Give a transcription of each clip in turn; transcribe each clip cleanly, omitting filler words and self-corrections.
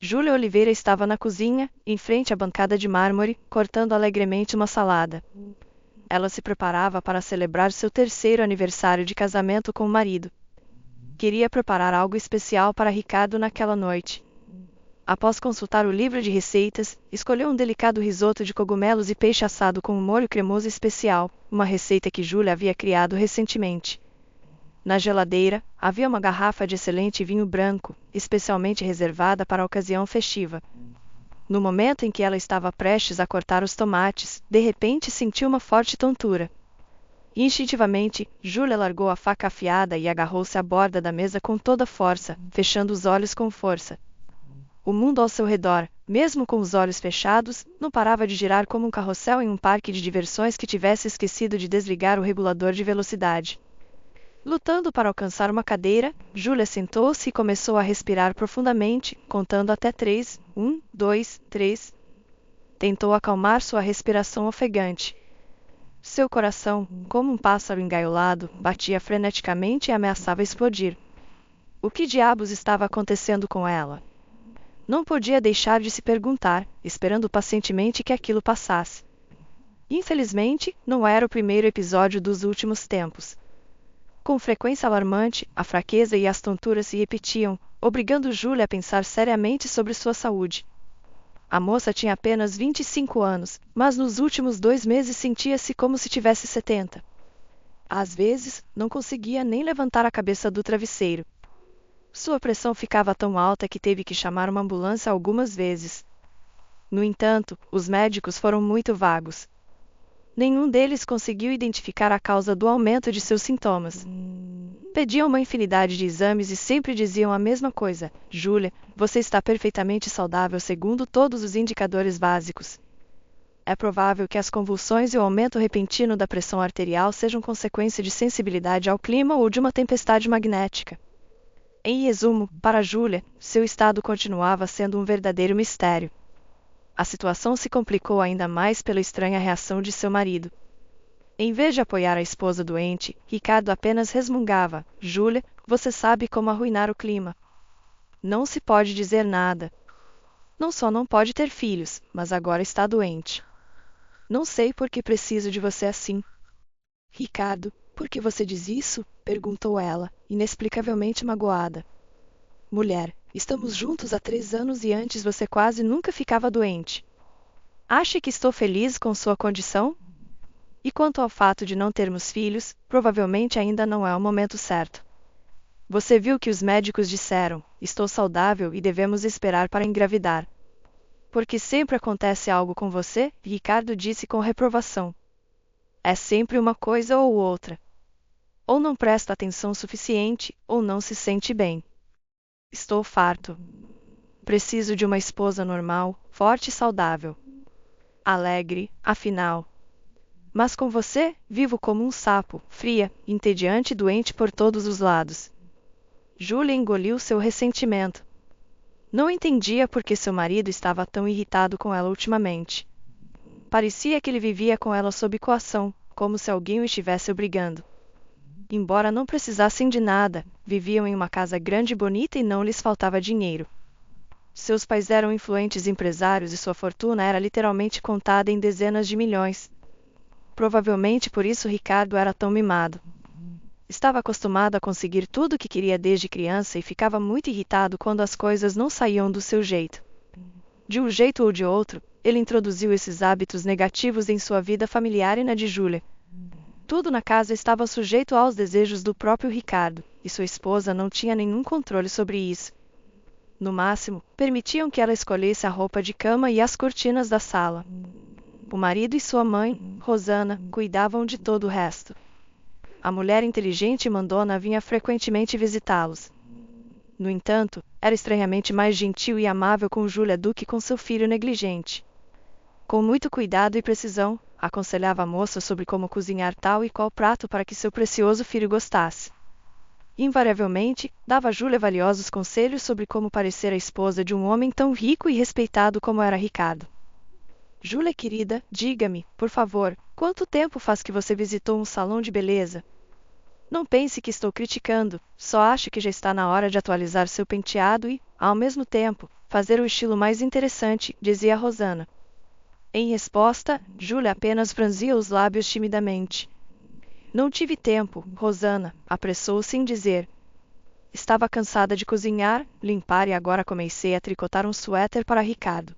Júlia Oliveira estava na cozinha, em frente à bancada de mármore, cortando alegremente uma salada. Ela se preparava para celebrar seu 3º aniversário de casamento com o marido. Queria preparar algo especial para Ricardo naquela noite. Após consultar o livro de receitas, escolheu um delicado risoto de cogumelos e peixe assado com um molho cremoso especial, uma receita que Júlia havia criado recentemente. Na geladeira, havia uma garrafa de excelente vinho branco, especialmente reservada para a ocasião festiva. No momento em que ela estava prestes a cortar os tomates, de repente sentiu uma forte tontura. Instintivamente, Júlia largou a faca afiada e agarrou-se à borda da mesa com toda a força, fechando os olhos com força. O mundo ao seu redor, mesmo com os olhos fechados, não parava de girar como um carrossel em um parque de diversões que tivesse esquecido de desligar o regulador de velocidade. Lutando para alcançar uma cadeira, Júlia sentou-se e começou a respirar profundamente, contando até 3. 1, 2, 3. Tentou acalmar sua respiração ofegante. Seu coração, como um pássaro engaiolado, batia freneticamente e ameaçava explodir. O que diabos estava acontecendo com ela? Não podia deixar de se perguntar, esperando pacientemente que aquilo passasse. Infelizmente, não era o primeiro episódio dos últimos tempos. Com frequência alarmante, a fraqueza e as tonturas se repetiam, obrigando Júlia a pensar seriamente sobre sua saúde. A moça tinha apenas 25 anos, mas nos últimos 2 meses sentia-se como se tivesse 70. Às vezes, não conseguia nem levantar a cabeça do travesseiro. Sua pressão ficava tão alta que teve que chamar uma ambulância algumas vezes. No entanto, os médicos foram muito vagos. Nenhum deles conseguiu identificar a causa do aumento de seus sintomas. Pediam uma infinidade de exames e sempre diziam a mesma coisa: Júlia, você está perfeitamente saudável segundo todos os indicadores básicos. É provável que as convulsões e o aumento repentino da pressão arterial sejam consequência de sensibilidade ao clima ou de uma tempestade magnética. Em resumo, para Júlia, seu estado continuava sendo um verdadeiro mistério. A situação se complicou ainda mais pela estranha reação de seu marido. Em vez de apoiar a esposa doente, Ricardo apenas resmungava: Júlia, você sabe como arruinar o clima. Não se pode dizer nada. Não só não pode ter filhos, mas agora está doente. Não sei por que preciso de você assim. Ricardo, por que você diz isso? Perguntou ela, inexplicavelmente magoada. Mulher, estamos juntos há 3 anos e antes você quase nunca ficava doente. Acha que estou feliz com sua condição? E quanto ao fato de não termos filhos, provavelmente ainda não é o momento certo. Você viu que os médicos disseram: estou saudável e devemos esperar para engravidar. Porque sempre acontece algo com você, Ricardo disse com reprovação. É sempre uma coisa ou outra. Ou não presta atenção suficiente, ou não se sente bem. Estou farto. Preciso de uma esposa normal, forte e saudável. Alegre, afinal. Mas com você, vivo como um sapo, fria, entediante e doente por todos os lados. Júlia engoliu seu ressentimento. Não entendia por que seu marido estava tão irritado com ela ultimamente. Parecia que ele vivia com ela sob coação, como se alguém o estivesse obrigando. Embora não precisassem de nada, viviam em uma casa grande e bonita e não lhes faltava dinheiro. Seus pais eram influentes empresários e sua fortuna era literalmente contada em dezenas de milhões. Provavelmente por isso Ricardo era tão mimado. Estava acostumado a conseguir tudo o que queria desde criança e ficava muito irritado quando as coisas não saíam do seu jeito. De um jeito ou de outro, ele introduziu esses hábitos negativos em sua vida familiar e na de Júlia. Tudo na casa estava sujeito aos desejos do próprio Ricardo, e sua esposa não tinha nenhum controle sobre isso. No máximo, permitiam que ela escolhesse a roupa de cama e as cortinas da sala. O marido e sua mãe, Rosana, cuidavam de todo o resto. A mulher inteligente e mandona vinha frequentemente visitá-los. No entanto, era estranhamente mais gentil e amável com Júlia do que com seu filho negligente. Com muito cuidado e precisão, aconselhava a moça sobre como cozinhar tal e qual prato para que seu precioso filho gostasse. Invariavelmente, dava a Júlia valiosos conselhos sobre como parecer a esposa de um homem tão rico e respeitado como era Ricardo. Júlia querida, diga-me, por favor, quanto tempo faz que você visitou um salão de beleza? Não pense que estou criticando, só acho que já está na hora de atualizar seu penteado e, ao mesmo tempo, fazer o estilo mais interessante, dizia Rosana. Em resposta, Júlia apenas franzia os lábios timidamente. Não tive tempo, Rosana, apressou-se em dizer. Estava cansada de cozinhar, limpar e agora comecei a tricotar um suéter para Ricardo.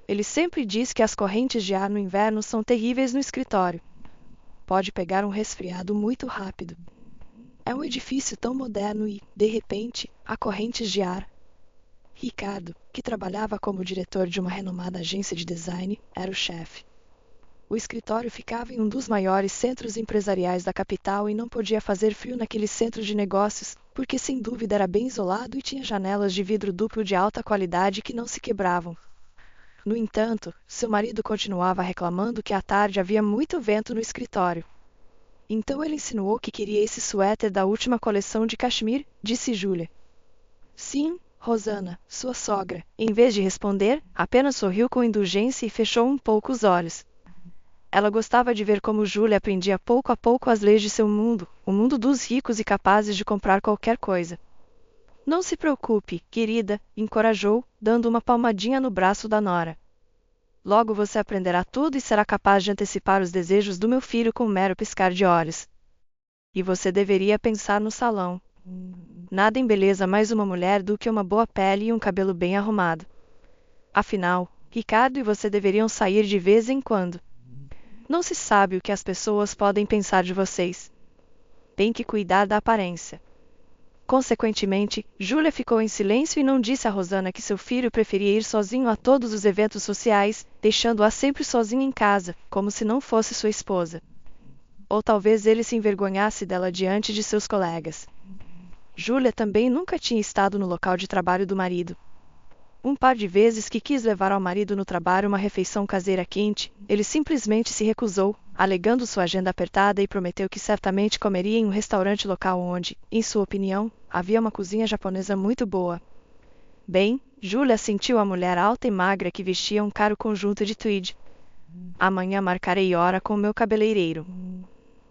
Ele sempre diz que as correntes de ar no inverno são terríveis no escritório. Pode pegar um resfriado muito rápido. É um edifício tão moderno e, de repente, há correntes de ar. Ricardo, que trabalhava como diretor de uma renomada agência de design, era o chefe. O escritório ficava em um dos maiores centros empresariais da capital e não podia fazer frio naquele centro de negócios, porque sem dúvida era bem isolado e tinha janelas de vidro duplo de alta qualidade que não se quebravam. No entanto, seu marido continuava reclamando que à tarde havia muito vento no escritório. Então ele insinuou que queria esse suéter da última coleção de cachemir, disse Júlia. Sim, Rosana, sua sogra, em vez de responder, apenas sorriu com indulgência e fechou um pouco os olhos. Ela gostava de ver como Júlia aprendia pouco a pouco as leis de seu mundo, o mundo dos ricos e capazes de comprar qualquer coisa. Não se preocupe, querida, encorajou, dando uma palmadinha no braço da nora. Logo você aprenderá tudo e será capaz de antecipar os desejos do meu filho com um mero piscar de olhos. E você deveria pensar no salão. Nada embeleza mais uma mulher do que uma boa pele e um cabelo bem arrumado. Afinal, Ricardo e você deveriam sair de vez em quando. Não se sabe o que as pessoas podem pensar de vocês. Tem que cuidar da aparência. Consequentemente, Júlia ficou em silêncio e não disse a Rosana que seu filho preferia ir sozinho a todos os eventos sociais, deixando-a sempre sozinha em casa, como se não fosse sua esposa. Ou talvez ele se envergonhasse dela diante de seus colegas. Júlia também nunca tinha estado no local de trabalho do marido. Um par de vezes que quis levar ao marido no trabalho uma refeição caseira quente, ele simplesmente se recusou, alegando sua agenda apertada e prometeu que certamente comeria em um restaurante local onde, em sua opinião, havia uma cozinha japonesa muito boa. Bem, Júlia sentiu a mulher alta e magra que vestia um caro conjunto de tweed. Amanhã marcarei hora com o meu cabeleireiro.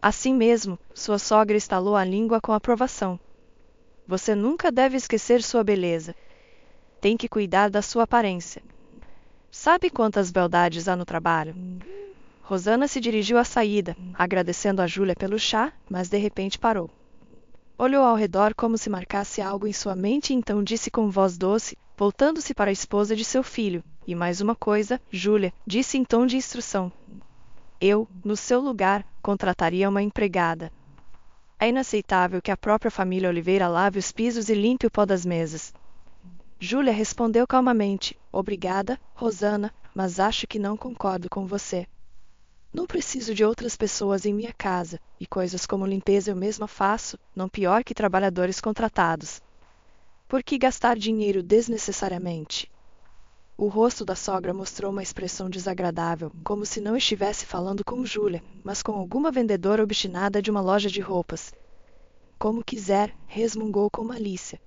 Assim mesmo, sua sogra estalou a língua com aprovação. Você nunca deve esquecer sua beleza. Tem que cuidar da sua aparência. Sabe quantas beldades há no trabalho? Rosana se dirigiu à saída, agradecendo a Júlia pelo chá, mas de repente parou. Olhou ao redor como se marcasse algo em sua mente e então disse com voz doce, voltando-se para a esposa de seu filho. E mais uma coisa, Júlia, disse em tom de instrução. Eu, no seu lugar, contrataria uma empregada. É inaceitável que a própria família Oliveira lave os pisos e limpe o pó das mesas. Júlia respondeu calmamente, obrigada, Rosana, mas acho que não concordo com você. Não preciso de outras pessoas em minha casa, e coisas como limpeza eu mesma faço, não pior que trabalhadores contratados. Por que gastar dinheiro desnecessariamente? O rosto da sogra mostrou uma expressão desagradável, como se não estivesse falando com Júlia, mas com alguma vendedora obstinada de uma loja de roupas. Como quiser, resmungou com malícia.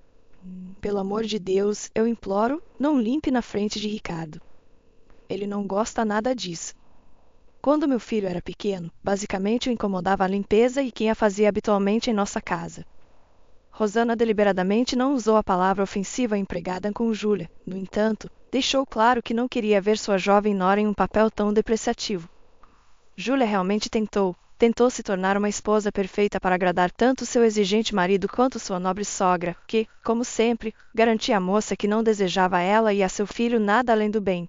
Pelo amor de Deus, eu imploro, não limpe na frente de Ricardo. Ele não gosta nada disso. Quando meu filho era pequeno, basicamente o incomodava a limpeza e quem a fazia habitualmente em nossa casa. Rosana deliberadamente não usou a palavra ofensiva empregada com Júlia, no entanto, deixou claro que não queria ver sua jovem nora em um papel tão depreciativo. Júlia realmente tentou se tornar uma esposa perfeita para agradar tanto seu exigente marido quanto sua nobre sogra, que, como sempre, garantia à moça que não desejava a ela e a seu filho nada além do bem.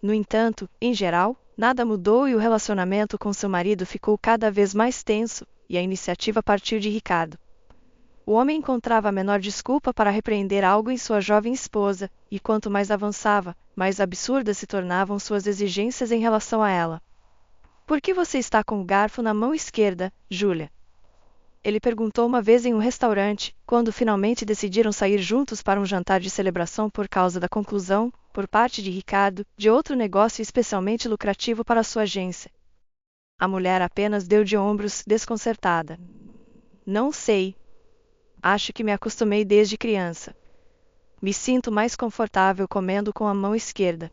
No entanto, em geral, nada mudou e o relacionamento com seu marido ficou cada vez mais tenso, e a iniciativa partiu de Ricardo. O homem encontrava a menor desculpa para repreender algo em sua jovem esposa, e quanto mais avançava, mais absurdas se tornavam suas exigências em relação a ela. Por que você está com o garfo na mão esquerda, Júlia? Ele perguntou uma vez em um restaurante, quando finalmente decidiram sair juntos para um jantar de celebração por causa da conclusão, por parte de Ricardo, de outro negócio especialmente lucrativo para sua agência. A mulher apenas deu de ombros, desconcertada. Não sei. Acho que me acostumei desde criança. Me sinto mais confortável comendo com a mão esquerda.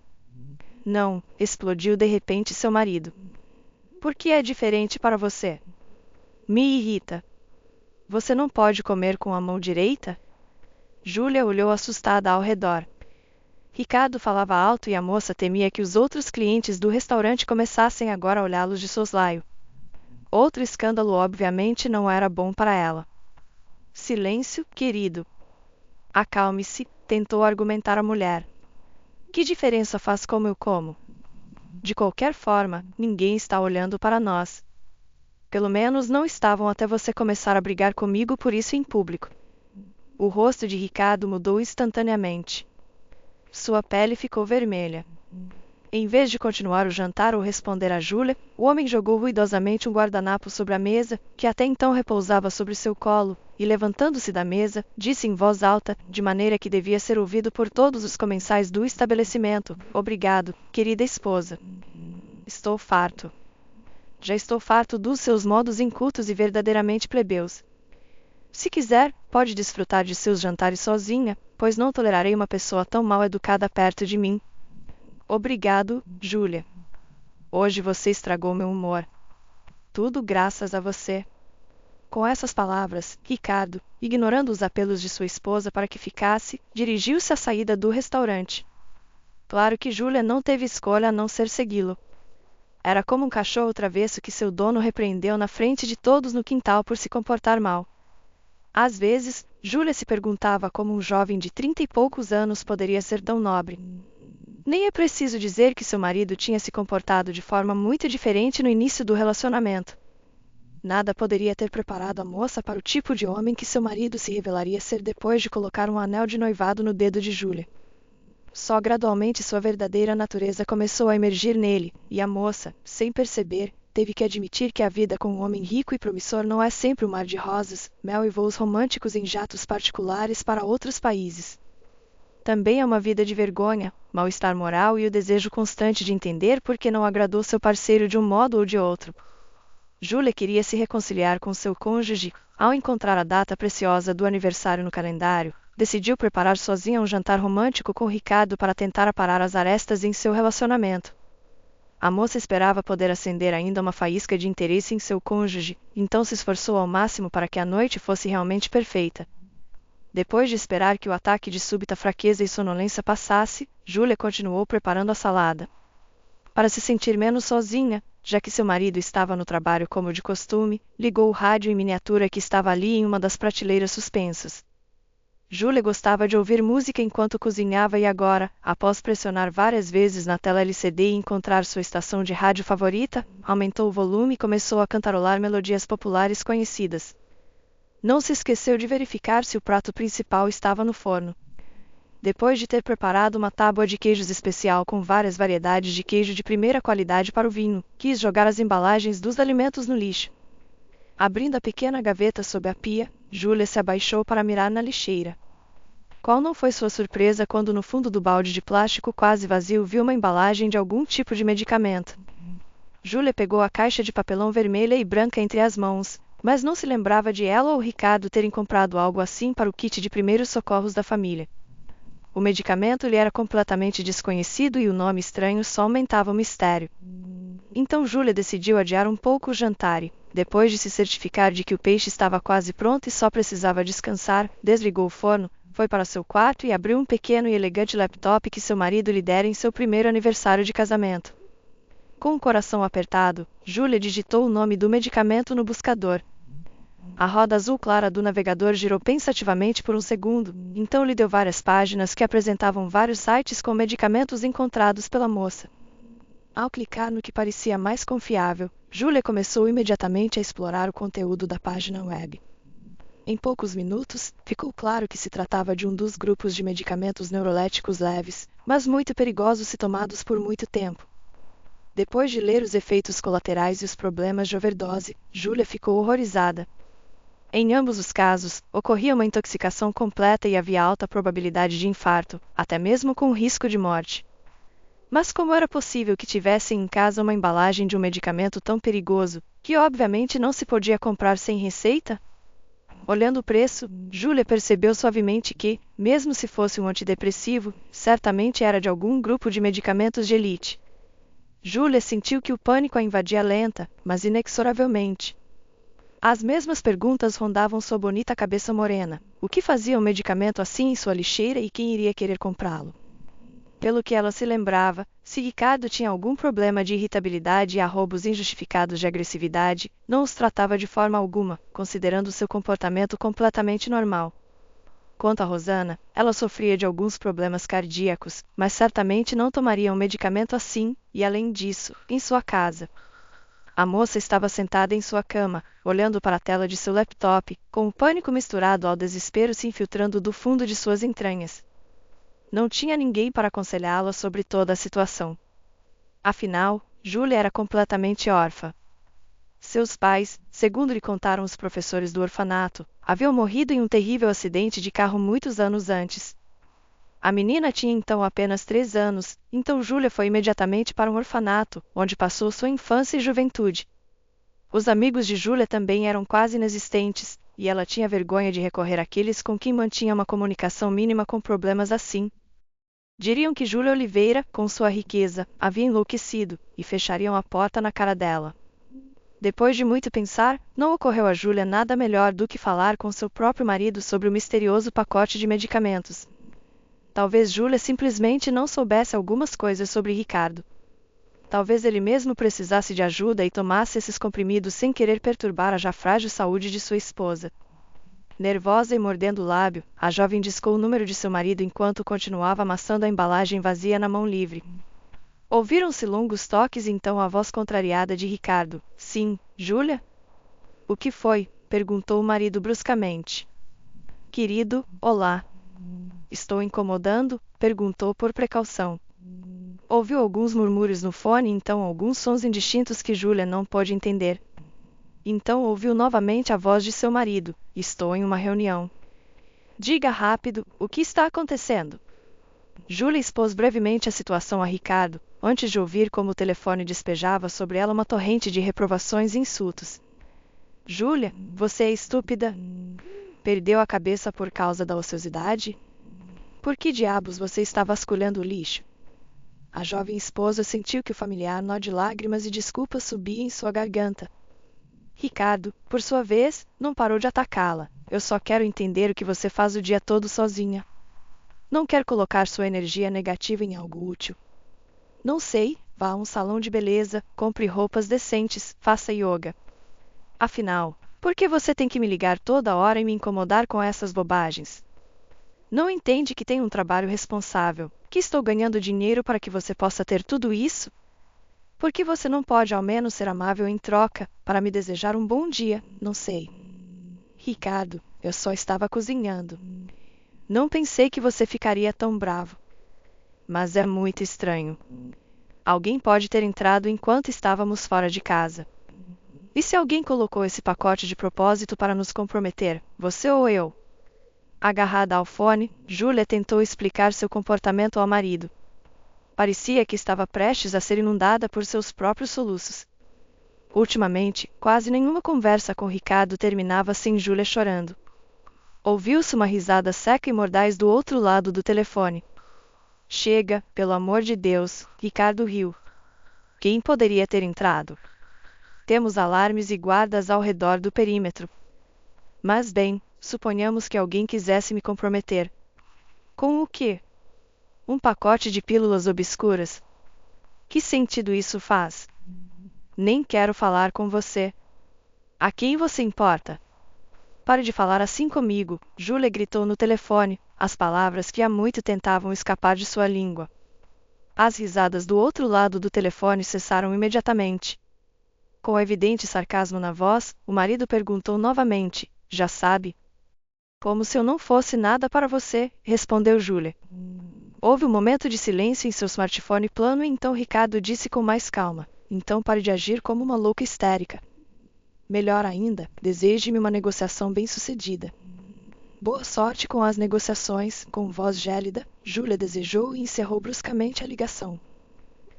Não, explodiu de repente seu marido. Por que é diferente para você? Me irrita. Você não pode comer com a mão direita? Júlia olhou assustada ao redor. Ricardo falava alto e a moça temia que os outros clientes do restaurante começassem agora a olhá-los de soslaio. Outro escândalo obviamente não era bom para ela. Silêncio, querido. Acalme-se, tentou argumentar a mulher. Que diferença faz como eu como? De qualquer forma, ninguém está olhando para nós. Pelo menos não estavam até você começar a brigar comigo por isso em público. O rosto de Ricardo mudou instantaneamente. Sua pele ficou vermelha. Em vez de continuar o jantar ou responder a Júlia, o homem jogou ruidosamente um guardanapo sobre a mesa, que até então repousava sobre seu colo, e levantando-se da mesa, disse em voz alta, de maneira que devia ser ouvido por todos os comensais do estabelecimento: "Obrigado, querida esposa. Estou farto. Já estou farto dos seus modos incultos e verdadeiramente plebeus. Se quiser, pode desfrutar de seus jantares sozinha, pois não tolerarei uma pessoa tão mal educada perto de mim." "Obrigado, Júlia. Hoje você estragou meu humor. Tudo graças a você." Com essas palavras, Ricardo, ignorando os apelos de sua esposa para que ficasse, dirigiu-se à saída do restaurante. Claro que Júlia não teve escolha a não ser segui-lo. Era como um cachorro travesso que seu dono repreendeu na frente de todos no quintal por se comportar mal. Às vezes, Júlia se perguntava como um jovem de 30 e poucos anos poderia ser tão nobre. Nem é preciso dizer que seu marido tinha se comportado de forma muito diferente no início do relacionamento. Nada poderia ter preparado a moça para o tipo de homem que seu marido se revelaria ser depois de colocar um anel de noivado no dedo de Júlia. Só gradualmente sua verdadeira natureza começou a emergir nele, e a moça, sem perceber, teve que admitir que a vida com um homem rico e promissor não é sempre um mar de rosas, mel e voos românticos em jatos particulares para outros países. Também é uma vida de vergonha, mal-estar moral e o desejo constante de entender por que não agradou seu parceiro de um modo ou de outro. Júlia queria se reconciliar com seu cônjuge. Ao encontrar a data preciosa do aniversário no calendário, decidiu preparar sozinha um jantar romântico com Ricardo para tentar aparar as arestas em seu relacionamento. A moça esperava poder acender ainda uma faísca de interesse em seu cônjuge, então se esforçou ao máximo para que a noite fosse realmente perfeita. Depois de esperar que o ataque de súbita fraqueza e sonolência passasse, Júlia continuou preparando a salada. Para se sentir menos sozinha, já que seu marido estava no trabalho como de costume, ligou o rádio em miniatura que estava ali em uma das prateleiras suspensas. Júlia gostava de ouvir música enquanto cozinhava e agora, após pressionar várias vezes na tela LCD e encontrar sua estação de rádio favorita, aumentou o volume e começou a cantarolar melodias populares conhecidas. Não se esqueceu de verificar se o prato principal estava no forno. Depois de ter preparado uma tábua de queijos especial com várias variedades de queijo de primeira qualidade para o vinho, quis jogar as embalagens dos alimentos no lixo. Abrindo a pequena gaveta sob a pia, Júlia se abaixou para mirar na lixeira. Qual não foi sua surpresa quando no fundo do balde de plástico quase vazio viu uma embalagem de algum tipo de medicamento. Júlia pegou a caixa de papelão vermelha e branca entre as mãos, mas não se lembrava de ela ou Ricardo terem comprado algo assim para o kit de primeiros socorros da família. O medicamento lhe era completamente desconhecido e o nome estranho só aumentava o mistério. Então Júlia decidiu adiar um pouco o jantar e, depois de se certificar de que o peixe estava quase pronto e só precisava descansar, desligou o forno, foi para seu quarto e abriu um pequeno e elegante laptop que seu marido lhe dera em seu primeiro aniversário de casamento. Com o coração apertado, Júlia digitou o nome do medicamento no buscador. A roda azul clara do navegador girou pensativamente por um segundo, então lhe deu várias páginas que apresentavam vários sites com medicamentos encontrados pela moça. Ao clicar no que parecia mais confiável, Júlia começou imediatamente a explorar o conteúdo da página web. Em poucos minutos, ficou claro que se tratava de um dos grupos de medicamentos neuroléticos leves, mas muito perigosos se tomados por muito tempo. Depois de ler os efeitos colaterais e os problemas de overdose, Júlia ficou horrorizada. Em ambos os casos, ocorria uma intoxicação completa e havia alta probabilidade de infarto, até mesmo com risco de morte. Mas como era possível que tivessem em casa uma embalagem de um medicamento tão perigoso, que obviamente não se podia comprar sem receita? Olhando o preço, Júlia percebeu suavemente que, mesmo se fosse um antidepressivo, certamente era de algum grupo de medicamentos de elite. Júlia sentiu que o pânico a invadia lenta, mas inexoravelmente. As mesmas perguntas rondavam sua bonita cabeça morena. O que fazia um medicamento assim em sua lixeira e quem iria querer comprá-lo? Pelo que ela se lembrava, se Ricardo tinha algum problema de irritabilidade e arroubos injustificados de agressividade, não os tratava de forma alguma, considerando seu comportamento completamente normal. Quanto a Rosana, ela sofria de alguns problemas cardíacos, mas certamente não tomaria um medicamento assim, e além disso, em sua casa. A moça estava sentada em sua cama, olhando para a tela de seu laptop, com o pânico misturado ao desespero se infiltrando do fundo de suas entranhas. Não tinha ninguém para aconselhá-la sobre toda a situação. Afinal, Júlia era completamente órfã. Seus pais, segundo lhe contaram os professores do orfanato, haviam morrido em um terrível acidente de carro muitos anos antes. A menina tinha então apenas 3 anos, então Júlia foi imediatamente para um orfanato, onde passou sua infância e juventude. Os amigos de Júlia também eram quase inexistentes, e ela tinha vergonha de recorrer àqueles com quem mantinha uma comunicação mínima com problemas assim. Diriam que Júlia Oliveira, com sua riqueza, havia enlouquecido, e fechariam a porta na cara dela. Depois de muito pensar, não ocorreu a Júlia nada melhor do que falar com seu próprio marido sobre o misterioso pacote de medicamentos. Talvez Júlia simplesmente não soubesse algumas coisas sobre Ricardo. Talvez ele mesmo precisasse de ajuda e tomasse esses comprimidos sem querer perturbar a já frágil saúde de sua esposa. Nervosa e mordendo o lábio, a jovem discou o número de seu marido enquanto continuava amassando a embalagem vazia na mão livre. Ouviram-se longos toques e então a voz contrariada de Ricardo. Sim, Júlia? O que foi? Perguntou o marido bruscamente. Querido, olá. Estou incomodando? Perguntou por precaução. Ouviu alguns murmúrios no fone e então alguns sons indistintos que Júlia não pôde entender. Então ouviu novamente a voz de seu marido. Estou em uma reunião. Diga rápido, o que está acontecendo? Júlia expôs brevemente a situação a Ricardo, antes de ouvir como o telefone despejava sobre ela uma torrente de reprovações e insultos. Júlia, você é estúpida? Perdeu a cabeça por causa da ociosidade? Por que diabos você está vasculhando o lixo? A jovem esposa sentiu que o familiar nó de lágrimas e desculpas subia em sua garganta. Ricardo, por sua vez, não parou de atacá-la. Eu só quero entender o que você faz o dia todo sozinha. Não quer colocar sua energia negativa em algo útil. Não sei, vá a um salão de beleza, compre roupas decentes, faça yoga. Afinal, por que você tem que me ligar toda hora e me incomodar com essas bobagens? Não entende que tenho um trabalho responsável, que estou ganhando dinheiro para que você possa ter tudo isso? Por que você não pode ao menos ser amável em troca, para me desejar um bom dia? Não sei. Ricardo, eu só estava cozinhando. Não pensei que você ficaria tão bravo. Mas é muito estranho. Alguém pode ter entrado enquanto estávamos fora de casa. E se alguém colocou esse pacote de propósito para nos comprometer, você ou eu? Agarrada ao fone, Júlia tentou explicar seu comportamento ao marido. Parecia que estava prestes a ser inundada por seus próprios soluços. Ultimamente, quase nenhuma conversa com Ricardo terminava sem Júlia chorando. Ouviu-se uma risada seca e mordaz do outro lado do telefone. Chega, pelo amor de Deus, Ricardo riu. Quem poderia ter entrado? Temos alarmes e guardas ao redor do perímetro. Mas bem, suponhamos que alguém quisesse me comprometer. Com o quê? Um pacote de pílulas obscuras? Que sentido isso faz? Nem quero falar com você. A quem você importa? Pare de falar assim comigo, Júlia gritou no telefone, as palavras que há muito tentavam escapar de sua língua. As risadas do outro lado do telefone cessaram imediatamente. Com evidente sarcasmo na voz, o marido perguntou novamente, já sabe? Como se eu não fosse nada para você, respondeu Júlia. Houve um momento de silêncio em seu smartphone plano e então Ricardo disse com mais calma, então pare de agir como uma louca histérica. Melhor ainda, deseje-me uma negociação bem-sucedida. Boa sorte com as negociações, com voz gélida, Júlia desejou e encerrou bruscamente a ligação.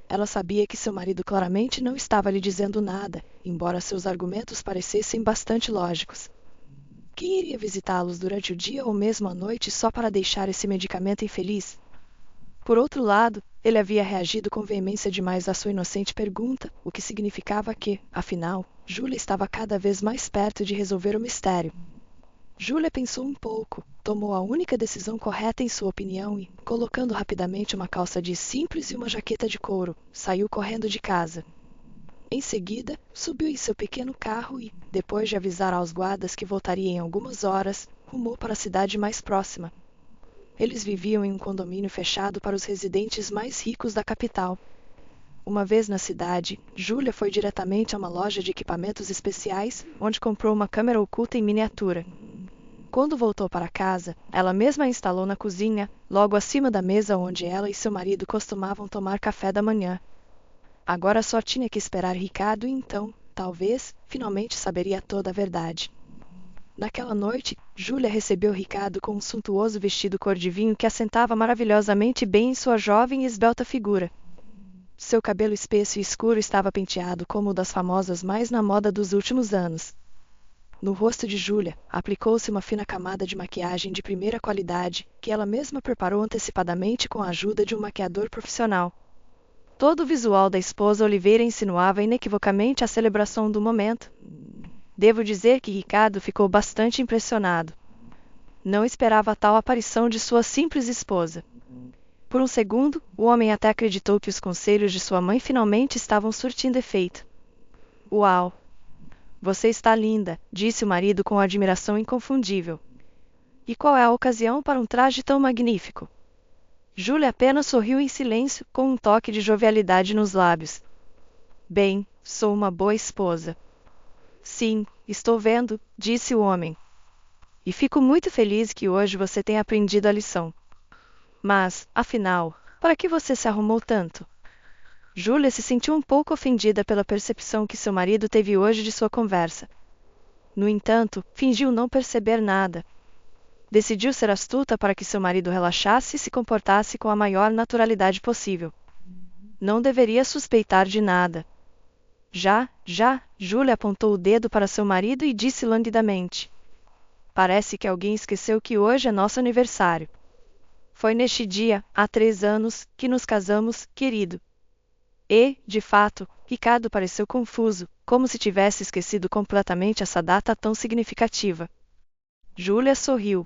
Ela sabia que seu marido claramente não estava lhe dizendo nada, embora seus argumentos parecessem bastante lógicos. Quem iria visitá-los durante o dia ou mesmo à noite só para deixar esse medicamento infeliz? Por outro lado, ele havia reagido com veemência demais à sua inocente pergunta, o que significava que, afinal, Júlia estava cada vez mais perto de resolver o mistério. Júlia pensou um pouco, tomou a única decisão correta em sua opinião e, colocando rapidamente uma calça jeans simples e uma jaqueta de couro, saiu correndo de casa. Em seguida, subiu em seu pequeno carro e, depois de avisar aos guardas que voltaria em algumas horas, rumou para a cidade mais próxima. Eles viviam em um condomínio fechado para os residentes mais ricos da capital. Uma vez na cidade, Júlia foi diretamente a uma loja de equipamentos especiais, onde comprou uma câmera oculta em miniatura. Quando voltou para casa, ela mesma a instalou na cozinha, logo acima da mesa onde ela e seu marido costumavam tomar café da manhã. Agora só tinha que esperar Ricardo e então, talvez, finalmente saberia toda a verdade. Naquela noite, Júlia recebeu Ricardo com um suntuoso vestido cor de vinho que assentava maravilhosamente bem em sua jovem e esbelta figura. Seu cabelo espesso e escuro estava penteado como o das famosas mais na moda dos últimos anos. No rosto de Júlia, aplicou-se uma fina camada de maquiagem de primeira qualidade, que ela mesma preparou antecipadamente com a ajuda de um maquiador profissional. Todo o visual da esposa Oliveira insinuava inequivocamente a celebração do momento. Devo dizer que Ricardo ficou bastante impressionado. Não esperava tal aparição de sua simples esposa. Por um segundo, o homem até acreditou que os conselhos de sua mãe finalmente estavam surtindo efeito. Uau! Você está linda, disse o marido com admiração inconfundível. E qual é a ocasião para um traje tão magnífico? Júlia apenas sorriu em silêncio, com um toque de jovialidade nos lábios. Bem, sou uma boa esposa. Sim, estou vendo, disse o homem. E fico muito feliz que hoje você tenha aprendido a lição. Mas, afinal, para que você se arrumou tanto? Júlia se sentiu um pouco ofendida pela percepção que seu marido teve hoje de sua conversa. No entanto, fingiu não perceber nada. Decidiu ser astuta para que seu marido relaxasse e se comportasse com a maior naturalidade possível. Não deveria suspeitar de nada. Já, Júlia apontou o dedo para seu marido e disse languidamente. Parece que alguém esqueceu que hoje é nosso aniversário. Foi neste dia, há 3 anos, que nos casamos, querido. E, de fato, Ricardo pareceu confuso, como se tivesse esquecido completamente essa data tão significativa. Júlia sorriu.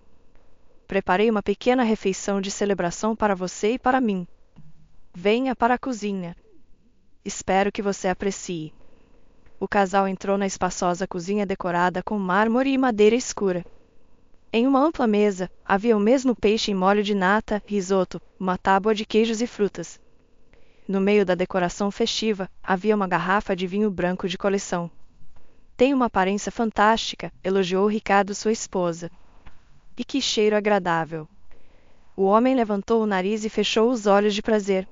Preparei uma pequena refeição de celebração para você e para mim. Venha para a cozinha. Espero que você aprecie. O casal entrou na espaçosa cozinha decorada com mármore e madeira escura. Em uma ampla mesa, havia o mesmo peixe em molho de nata, risoto, uma tábua de queijos e frutas. No meio da decoração festiva, havia uma garrafa de vinho branco de coleção. Tem uma aparência fantástica, elogiou Ricardo sua esposa. E que cheiro agradável! O homem levantou o nariz e fechou os olhos de prazer.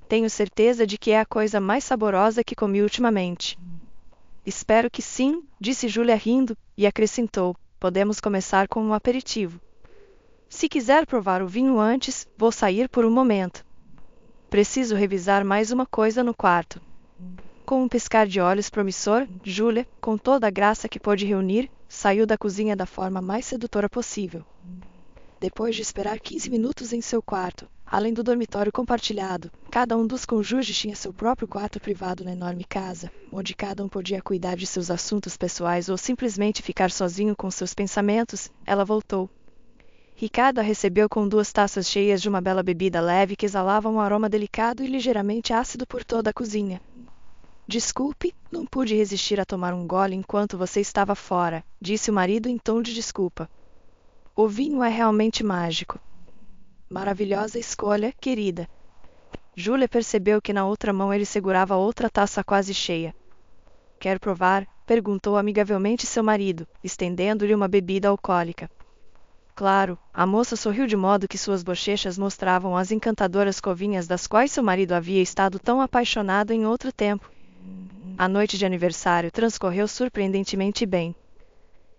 Tenho certeza de que é a coisa mais saborosa que comi ultimamente. Espero que sim, disse Júlia rindo, e acrescentou, podemos começar com um aperitivo. Se quiser provar o vinho antes, vou sair por um momento. Preciso revisar mais uma coisa no quarto. Com um piscar de olhos promissor, Júlia, com toda a graça que pôde reunir, saiu da cozinha da forma mais sedutora possível. Depois de esperar 15 minutos em seu quarto, além do dormitório compartilhado, cada um dos cônjuges tinha seu próprio quarto privado na enorme casa, onde cada um podia cuidar de seus assuntos pessoais ou simplesmente ficar sozinho com seus pensamentos, ela voltou. Ricardo a recebeu com 2 taças cheias de uma bela bebida leve que exalava um aroma delicado e ligeiramente ácido por toda a cozinha. Desculpe, não pude resistir a tomar um gole enquanto você estava fora, disse o marido em tom de desculpa. O vinho é realmente mágico. Maravilhosa escolha, querida. Júlia percebeu que na outra mão ele segurava outra taça quase cheia. Quer provar? Perguntou amigavelmente seu marido, estendendo-lhe uma bebida alcoólica. Claro, a moça sorriu de modo que suas bochechas mostravam as encantadoras covinhas das quais seu marido havia estado tão apaixonado em outro tempo. A noite de aniversário transcorreu surpreendentemente bem.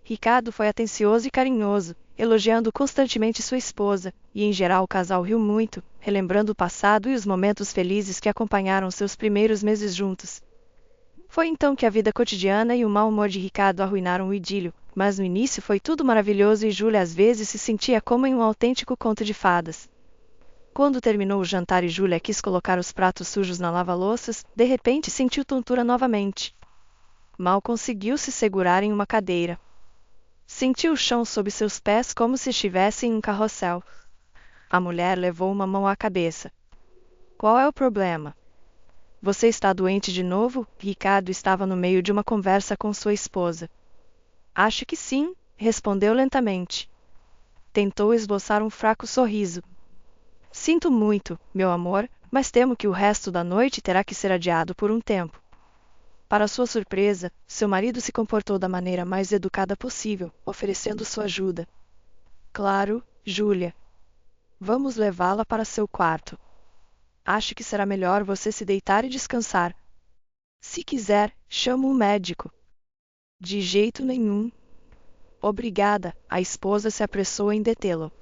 Ricardo foi atencioso e carinhoso, elogiando constantemente sua esposa, e em geral o casal riu muito, relembrando o passado e os momentos felizes que acompanharam seus primeiros meses juntos. Foi então que a vida cotidiana e o mau humor de Ricardo arruinaram o idílio, mas no início foi tudo maravilhoso e Júlia às vezes se sentia como em um autêntico conto de fadas. Quando terminou o jantar e Júlia quis colocar os pratos sujos na lava-louças, de repente sentiu tontura novamente. Mal conseguiu se segurar em uma cadeira. Sentiu o chão sob seus pés como se estivesse em um carrossel. A mulher levou uma mão à cabeça. Qual é o problema? Você está doente de novo? Ricardo estava no meio de uma conversa com sua esposa. Acho que sim, respondeu lentamente. Tentou esboçar um fraco sorriso. Sinto muito, meu amor, mas temo que o resto da noite terá que ser adiado por um tempo. Para sua surpresa, seu marido se comportou da maneira mais educada possível, oferecendo sua ajuda. Claro, Júlia. Vamos levá-la para seu quarto. Acho que será melhor você se deitar e descansar. Se quiser, chamo um médico. De jeito nenhum. Obrigada, a esposa se apressou em detê-lo.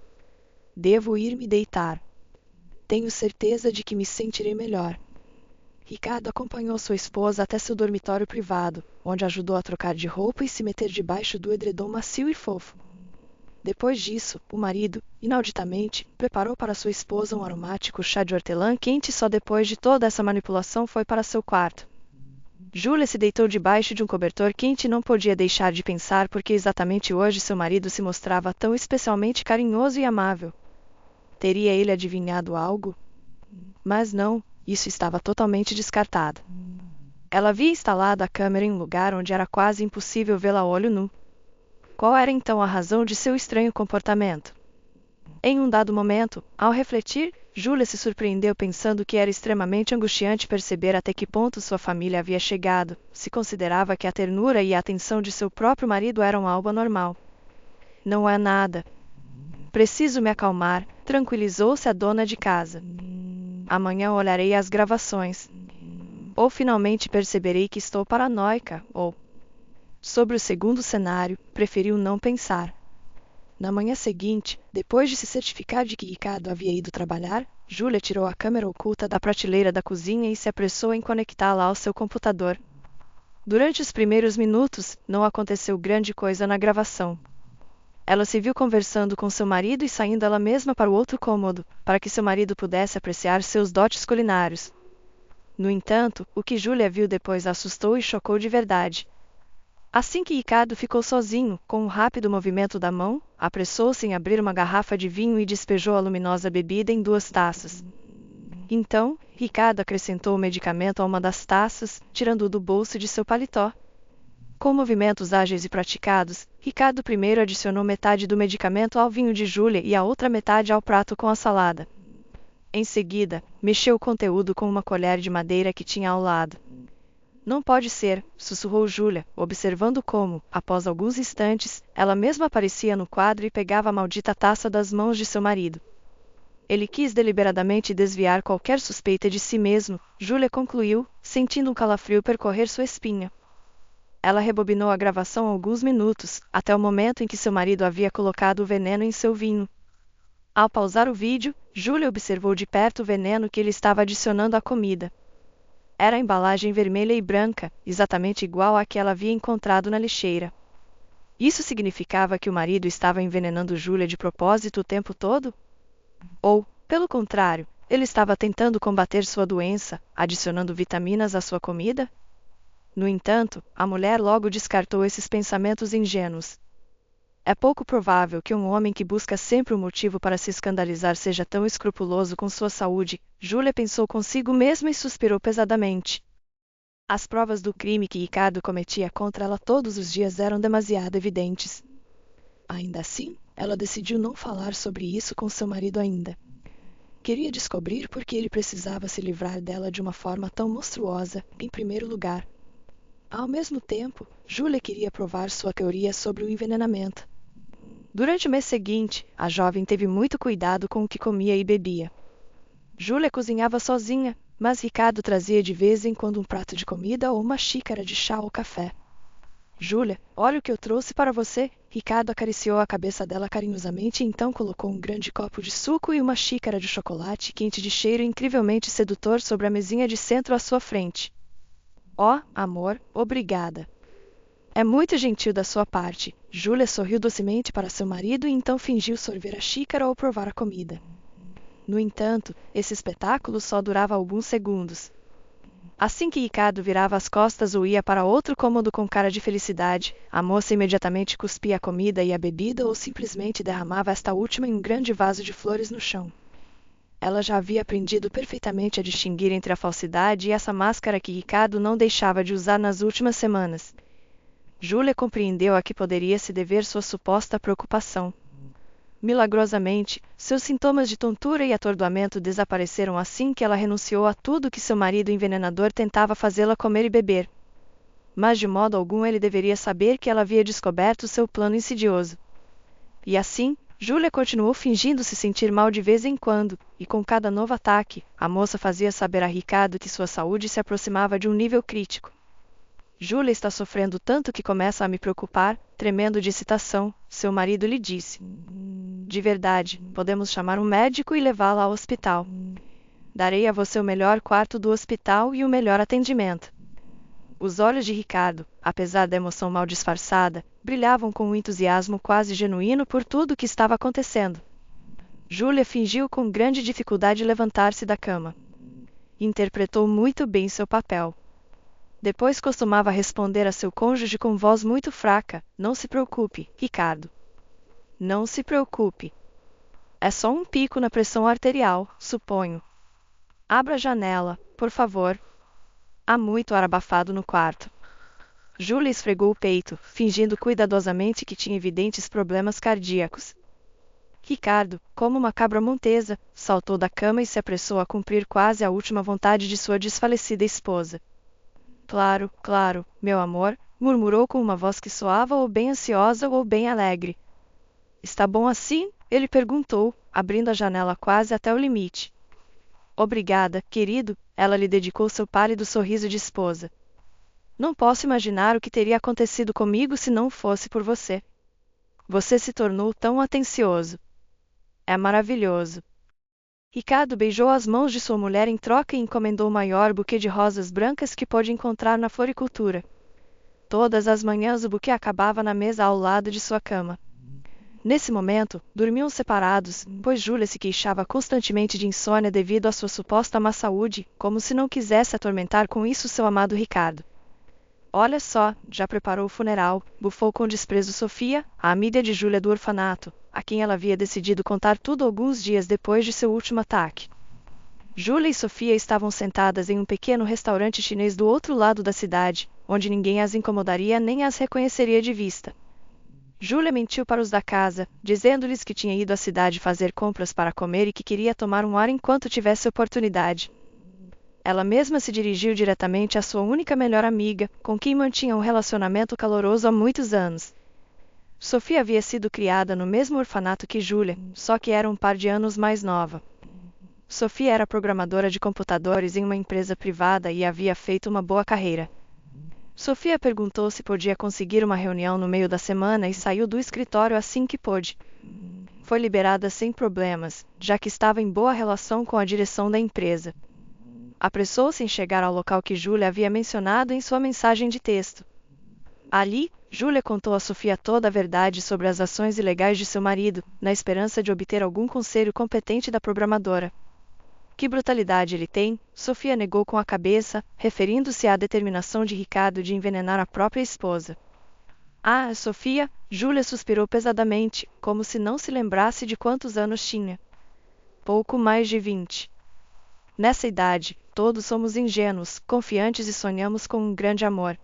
Devo ir me deitar. Tenho certeza de que me sentirei melhor. Ricardo acompanhou sua esposa até seu dormitório privado, onde ajudou a trocar de roupa e se meter debaixo do edredom macio e fofo. Depois disso, o marido, inauditamente, preparou para sua esposa um aromático chá de hortelã quente e só depois de toda essa manipulação foi para seu quarto. Júlia se deitou debaixo de um cobertor quente e não podia deixar de pensar por que exatamente hoje seu marido se mostrava tão especialmente carinhoso e amável. Teria ele adivinhado algo? Mas não, isso estava totalmente descartado. Ela havia instalado a câmera em um lugar onde era quase impossível vê-la a olho nu. Qual era então a razão de seu estranho comportamento? Em um dado momento, ao refletir, Júlia se surpreendeu pensando que era extremamente angustiante perceber até que ponto sua família havia chegado, se considerava que a ternura e a atenção de seu próprio marido eram algo anormal. Não é nada. Preciso me acalmar, tranquilizou-se a dona de casa. Amanhã olharei as gravações. Ou finalmente perceberei que estou paranoica, ou... Sobre o segundo cenário, preferiu não pensar. Na manhã seguinte, depois de se certificar de que Ricardo havia ido trabalhar, Júlia tirou a câmera oculta da prateleira da cozinha e se apressou em conectá-la ao seu computador. Durante os primeiros minutos, não aconteceu grande coisa na gravação. Ela se viu conversando com seu marido e saindo ela mesma para o outro cômodo, para que seu marido pudesse apreciar seus dotes culinários. No entanto, o que Júlia viu depois a assustou e chocou de verdade. Assim que Ricardo ficou sozinho, com um rápido movimento da mão, apressou-se em abrir uma garrafa de vinho e despejou a luminosa bebida em 2 taças. Então, Ricardo acrescentou o medicamento a uma das taças, tirando-o do bolso de seu paletó. Com movimentos ágeis e praticados, Ricardo primeiro adicionou metade do medicamento ao vinho de Júlia e a outra metade ao prato com a salada. Em seguida, mexeu o conteúdo com uma colher de madeira que tinha ao lado. Não pode ser, sussurrou Júlia, observando como, após alguns instantes, ela mesma aparecia no quadro e pegava a maldita taça das mãos de seu marido. Ele quis deliberadamente desviar qualquer suspeita de si mesmo, Júlia concluiu, sentindo um calafrio percorrer sua espinha. Ela rebobinou a gravação alguns minutos, até o momento em que seu marido havia colocado o veneno em seu vinho. Ao pausar o vídeo, Júlia observou de perto o veneno que ele estava adicionando à comida. Era a embalagem vermelha e branca, exatamente igual à que ela havia encontrado na lixeira. Isso significava que o marido estava envenenando Júlia de propósito o tempo todo? Ou, pelo contrário, ele estava tentando combater sua doença, adicionando vitaminas à sua comida? No entanto, a mulher logo descartou esses pensamentos ingênuos. É pouco provável que um homem que busca sempre um motivo para se escandalizar seja tão escrupuloso com sua saúde, Júlia pensou consigo mesma e suspirou pesadamente. As provas do crime que Ricardo cometia contra ela todos os dias eram demasiado evidentes. Ainda assim, ela decidiu não falar sobre isso com seu marido ainda. Queria descobrir por que ele precisava se livrar dela de uma forma tão monstruosa, em primeiro lugar. Ao mesmo tempo, Júlia queria provar sua teoria sobre o envenenamento. Durante o mês seguinte, a jovem teve muito cuidado com o que comia e bebia. Júlia cozinhava sozinha, mas Ricardo trazia de vez em quando um prato de comida ou uma xícara de chá ou café. Júlia, olha o que eu trouxe para você. Ricardo acariciou a cabeça dela carinhosamente e então colocou um grande copo de suco e uma xícara de chocolate quente de cheiro incrivelmente sedutor sobre a mesinha de centro à sua frente. Oh, amor, obrigada. É muito gentil da sua parte. Júlia sorriu docemente para seu marido e então fingiu sorver a xícara ou provar a comida. No entanto, esse espetáculo só durava alguns segundos. Assim que Ricardo virava as costas ou ia para outro cômodo com cara de felicidade, a moça imediatamente cuspia a comida e a bebida ou simplesmente derramava esta última em um grande vaso de flores no chão. Ela já havia aprendido perfeitamente a distinguir entre a falsidade e essa máscara que Ricardo não deixava de usar nas últimas semanas. Júlia compreendeu a que poderia se dever sua suposta preocupação. Milagrosamente, seus sintomas de tontura e atordoamento desapareceram assim que ela renunciou a tudo que seu marido envenenador tentava fazê-la comer e beber. Mas de modo algum ele deveria saber que ela havia descoberto seu plano insidioso. E assim, Júlia continuou fingindo se sentir mal de vez em quando, e com cada novo ataque, a moça fazia saber a Ricardo que sua saúde se aproximava de um nível crítico. Júlia está sofrendo tanto que começa a me preocupar, tremendo de excitação, seu marido lhe disse. De verdade, podemos chamar um médico e levá-la ao hospital. Darei a você o melhor quarto do hospital e o melhor atendimento. Os olhos de Ricardo, apesar da emoção mal disfarçada, brilhavam com um entusiasmo quase genuíno por tudo o que estava acontecendo. Júlia fingiu com grande dificuldade levantar-se da cama. Interpretou muito bem seu papel. Depois costumava responder a seu cônjuge com voz muito fraca: "Não se preocupe, Ricardo. Não se preocupe. É só um pico na pressão arterial, suponho. Abra a janela, por favor." Há muito ar abafado no quarto. Júlia esfregou o peito, fingindo cuidadosamente que tinha evidentes problemas cardíacos. Ricardo, como uma cabra montesa, saltou da cama e se apressou a cumprir quase a última vontade de sua desfalecida esposa. "Claro, claro, meu amor", murmurou com uma voz que soava ou bem ansiosa ou bem alegre. "Está bom assim?" ele perguntou, abrindo a janela quase até o limite. "Obrigada, querido", ela lhe dedicou seu pálido sorriso de esposa. "Não posso imaginar o que teria acontecido comigo se não fosse por você. Você se tornou tão atencioso. É maravilhoso." Ricardo beijou as mãos de sua mulher em troca e encomendou o maior buquê de rosas brancas que pôde encontrar na floricultura. Todas as manhãs o buquê acabava na mesa ao lado de sua cama. Nesse momento, dormiam separados, pois Júlia se queixava constantemente de insônia devido à sua suposta má saúde, como se não quisesse atormentar com isso seu amado Ricardo. "Olha só, já preparou o funeral", bufou com desprezo Sofia, a amiga de Júlia do orfanato, a quem ela havia decidido contar tudo alguns dias depois de seu último ataque. Júlia e Sofia estavam sentadas em um pequeno restaurante chinês do outro lado da cidade, onde ninguém as incomodaria nem as reconheceria de vista. Júlia mentiu para os da casa, dizendo-lhes que tinha ido à cidade fazer compras para comer e que queria tomar um ar enquanto tivesse oportunidade. Ela mesma se dirigiu diretamente à sua única melhor amiga, com quem mantinha um relacionamento caloroso há muitos anos. Sofia havia sido criada no mesmo orfanato que Júlia, só que era um par de anos mais nova. Sofia era programadora de computadores em uma empresa privada e havia feito uma boa carreira. Sofia perguntou se podia conseguir uma reunião no meio da semana e saiu do escritório assim que pôde. Foi liberada sem problemas, já que estava em boa relação com a direção da empresa. Apressou-se em chegar ao local que Júlia havia mencionado em sua mensagem de texto. Ali, Júlia contou a Sofia toda a verdade sobre as ações ilegais de seu marido, na esperança de obter algum conselho competente da programadora. "Que brutalidade ele tem", Sofia negou com a cabeça, referindo-se à determinação de Ricardo de envenenar a própria esposa. "Ah, Sofia", Júlia suspirou pesadamente, como se não se lembrasse de quantos anos tinha. "Pouco mais de 20. Nessa idade, todos somos ingênuos, confiantes e sonhamos com um grande amor."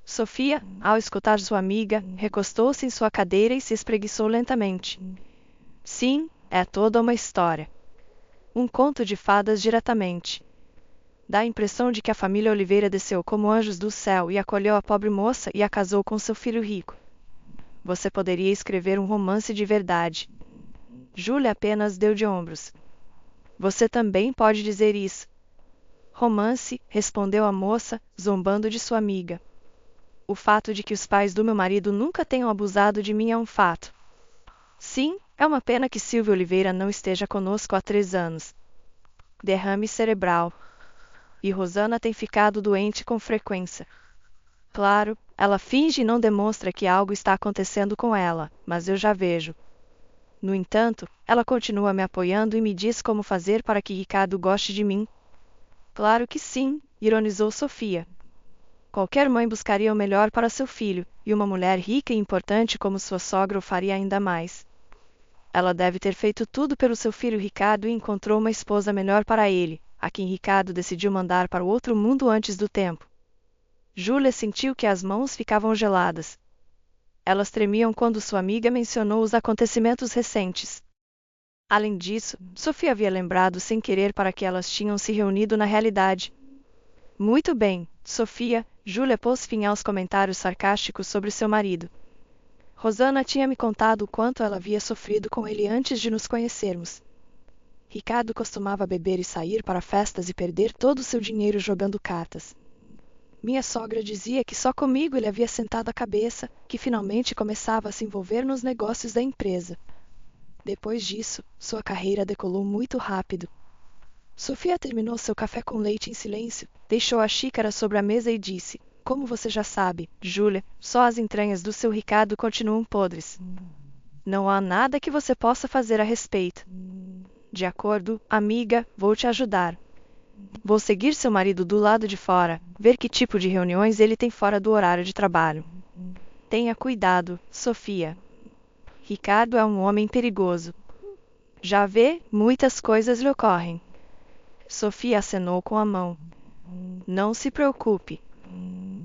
Sofia, ao escutar sua amiga, recostou-se em sua cadeira e se espreguiçou lentamente. "Sim, é toda uma história. Um conto de fadas diretamente. Dá a impressão de que a família Oliveira desceu como anjos do céu e acolheu a pobre moça e a casou com seu filho rico. Você poderia escrever um romance de verdade." Júlia apenas deu de ombros. "Você também pode dizer isso." "Romance", respondeu a moça, zombando de sua amiga. "O fato de que os pais do meu marido nunca tenham abusado de mim é um fato. Sim, é uma pena que Silvia Oliveira não esteja conosco há 3 anos. Derrame cerebral. E Rosana tem ficado doente com frequência. Claro, ela finge e não demonstra que algo está acontecendo com ela, mas eu já vejo. No entanto, ela continua me apoiando e me diz como fazer para que Ricardo goste de mim." "Claro que sim", ironizou Sofia. Qualquer mãe buscaria o melhor para seu filho, e uma mulher rica e importante como sua sogra o faria ainda mais. Ela deve ter feito tudo pelo seu filho Ricardo e encontrou uma esposa melhor para ele, a quem Ricardo decidiu mandar para o outro mundo antes do tempo. Júlia sentiu que as mãos ficavam geladas. Elas tremiam quando sua amiga mencionou os acontecimentos recentes. Além disso, Sofia havia lembrado sem querer para que elas tinham se reunido na realidade. Muito bem, Sofia, Júlia pôs fim aos comentários sarcásticos sobre seu marido. Rosana tinha me contado o quanto ela havia sofrido com ele antes de nos conhecermos. Ricardo costumava beber e sair para festas e perder todo o seu dinheiro jogando cartas. Minha sogra dizia que só comigo ele havia sentado a cabeça, que finalmente começava a se envolver nos negócios da empresa. Depois disso, sua carreira decolou muito rápido. Sofia terminou seu café com leite em silêncio, deixou a xícara sobre a mesa e disse: "Como você já sabe, Júlia, só as entranhas do seu Ricardo continuam podres. Não há nada que você possa fazer a respeito." "De acordo, amiga, vou te ajudar. Vou seguir seu marido do lado de fora, ver que tipo de reuniões ele tem fora do horário de trabalho. Tenha cuidado, Sofia. Ricardo é um homem perigoso. Já vê, muitas coisas lhe ocorrem." Sofia acenou com a mão. "Não se preocupe.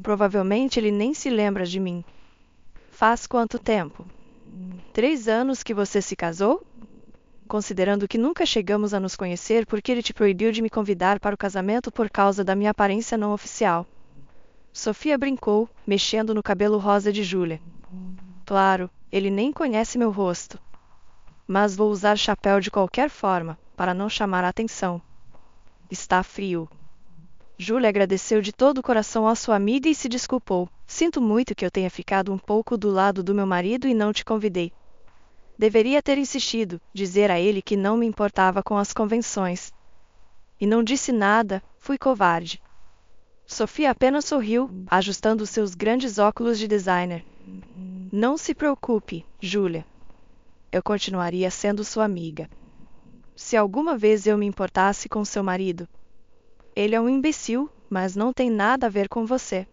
Provavelmente ele nem se lembra de mim." "Faz quanto tempo?" 3 anos que você se casou? Considerando que nunca chegamos a nos conhecer porque ele te proibiu de me convidar para o casamento por causa da minha aparência não oficial." Sofia brincou, mexendo no cabelo rosa de Júlia. "Claro, ele nem conhece meu rosto. Mas vou usar chapéu de qualquer forma, para não chamar a atenção. Está frio." Júlia agradeceu de todo o coração à sua amiga e se desculpou. "Sinto muito que eu tenha ficado um pouco do lado do meu marido e não te convidei. Deveria ter insistido, dizer a ele que não me importava com as convenções. E não disse nada, fui covarde." Sofia apenas sorriu, ajustando seus grandes óculos de designer. "Não se preocupe, Júlia. Eu continuaria sendo sua amiga. Se alguma vez eu me importasse com seu marido, ele é um imbecil, mas não tem nada a ver com você.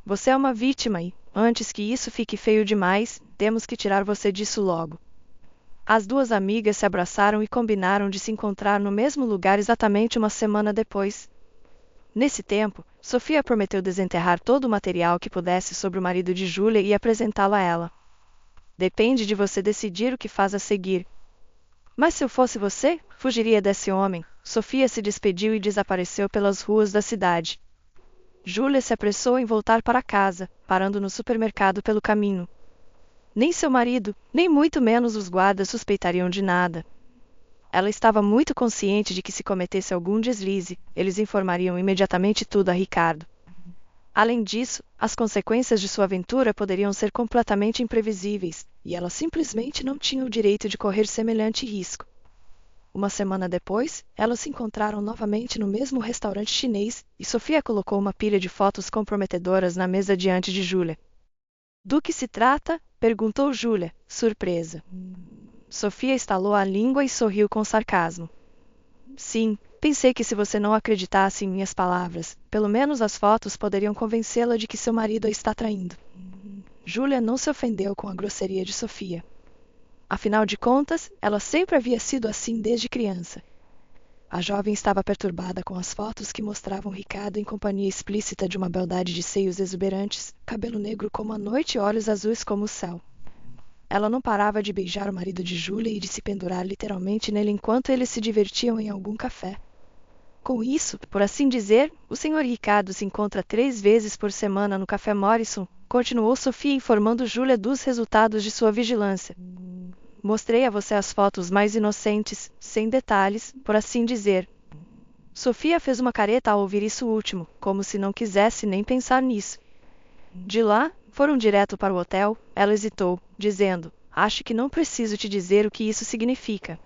Você é uma vítima e, antes que isso fique feio demais, temos que tirar você disso logo." As duas amigas se abraçaram e combinaram de se encontrar no mesmo lugar exatamente uma semana depois. Nesse tempo, Sofia prometeu desenterrar todo o material que pudesse sobre o marido de Júlia e apresentá-lo a ela. "Depende de você decidir o que faz a seguir. Mas se eu fosse você, fugiria desse homem." Sofia se despediu e desapareceu pelas ruas da cidade. Júlia se apressou em voltar para casa, parando no supermercado pelo caminho. Nem seu marido, nem muito menos os guardas suspeitariam de nada. Ela estava muito consciente de que se cometesse algum deslize, eles informariam imediatamente tudo a Ricardo. Além disso, as consequências de sua aventura poderiam ser completamente imprevisíveis, e ela simplesmente não tinha o direito de correr semelhante risco. Uma semana depois, elas se encontraram novamente no mesmo restaurante chinês, e Sofia colocou uma pilha de fotos comprometedoras na mesa diante de Júlia. "Do que se trata?" perguntou Júlia, surpresa. Sofia estalou a língua e sorriu com sarcasmo. "Sim, pensei que se você não acreditasse em minhas palavras, pelo menos as fotos poderiam convencê-la de que seu marido a está traindo." Júlia não se ofendeu com a grosseria de Sofia. Afinal de contas, ela sempre havia sido assim desde criança. A jovem estava perturbada com as fotos que mostravam Ricardo em companhia explícita de uma beldade de seios exuberantes, cabelo negro como a noite e olhos azuis como o céu. Ela não parava de beijar o marido de Júlia e de se pendurar literalmente nele enquanto eles se divertiam em algum café. Com isso, por assim dizer, o Sr. Ricardo se encontra 3 vezes por semana no Café Morrison, continuou Sofia informando Júlia dos resultados de sua vigilância. "Mostrei a você as fotos mais inocentes, sem detalhes, por assim dizer." Sofia fez uma careta ao ouvir isso último, como se não quisesse nem pensar nisso. De lá, foram direto para o hotel. Ela hesitou, dizendo: "Acho que não preciso te dizer o que isso significa."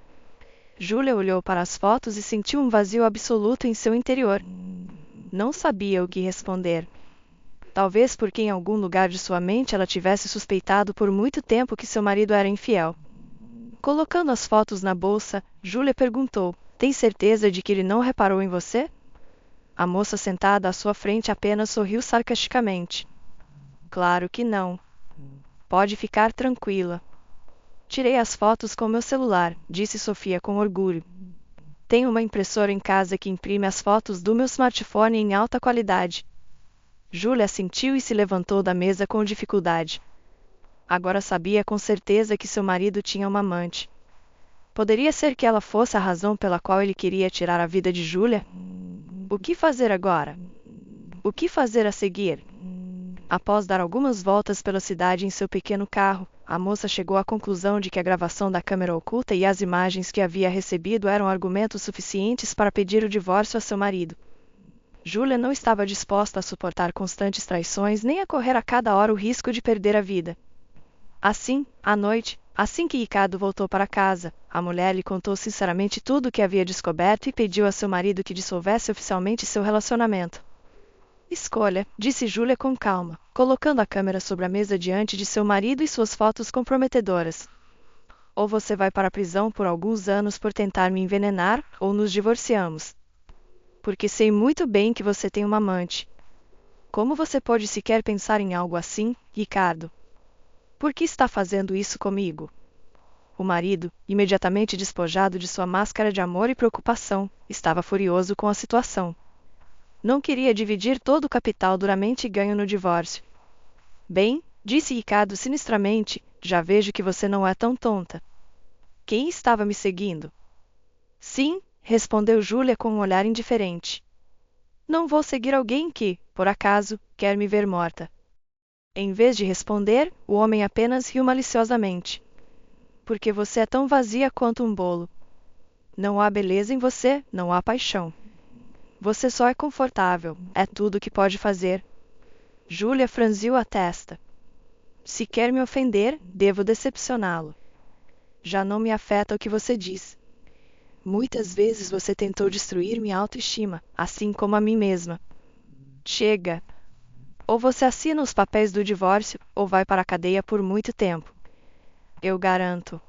Júlia olhou para as fotos e sentiu um vazio absoluto em seu interior. Não sabia o que responder. Talvez porque em algum lugar de sua mente ela tivesse suspeitado por muito tempo que seu marido era infiel. Colocando as fotos na bolsa, Júlia perguntou: "Tem certeza de que ele não reparou em você?" A moça sentada à sua frente apenas sorriu sarcasticamente. Claro que não. Pode ficar tranquila. Tirei as fotos com meu celular, disse Sofia com orgulho. Tenho uma impressora em casa que imprime as fotos do meu smartphone em alta qualidade. Júlia assentiu e se levantou da mesa com dificuldade. Agora sabia com certeza que seu marido tinha uma amante. Poderia ser que ela fosse a razão pela qual ele queria tirar a vida de Júlia? O que fazer agora? O que fazer a seguir? Após dar algumas voltas pela cidade em seu pequeno carro, a moça chegou à conclusão de que a gravação da câmera oculta e as imagens que havia recebido eram argumentos suficientes para pedir o divórcio a seu marido. Júlia não estava disposta a suportar constantes traições nem a correr a cada hora o risco de perder a vida. Assim, à noite, assim que Ricardo voltou para casa, a mulher lhe contou sinceramente tudo o que havia descoberto e pediu a seu marido que dissolvesse oficialmente seu relacionamento. Escolha, disse Júlia com calma, colocando a câmera sobre a mesa diante de seu marido e suas fotos comprometedoras. Ou você vai para a prisão por alguns anos por tentar me envenenar, ou nos divorciamos. Porque sei muito bem que você tem uma amante. Como você pode sequer pensar em algo assim, Ricardo? Por que está fazendo isso comigo? O marido, imediatamente despojado de sua máscara de amor e preocupação, estava furioso com a situação. Não queria dividir todo o capital duramente ganho no divórcio. Bem, disse Ricardo sinistramente, já vejo que você não é tão tonta. Quem estava me seguindo? Sim, respondeu Júlia com um olhar indiferente. Não vou seguir alguém que, por acaso, quer me ver morta. Em vez de responder, o homem apenas riu maliciosamente. Porque você é tão vazia quanto um bolo. Não há beleza em você, não há paixão. Você só é confortável, é tudo o que pode fazer. Júlia franziu a testa. Se quer me ofender, devo decepcioná-lo. Já não me afeta o que você diz. Muitas vezes você tentou destruir minha autoestima, assim como a mim mesma. Chega! Ou você assina os papéis do divórcio, ou vai para a cadeia por muito tempo. Eu garanto.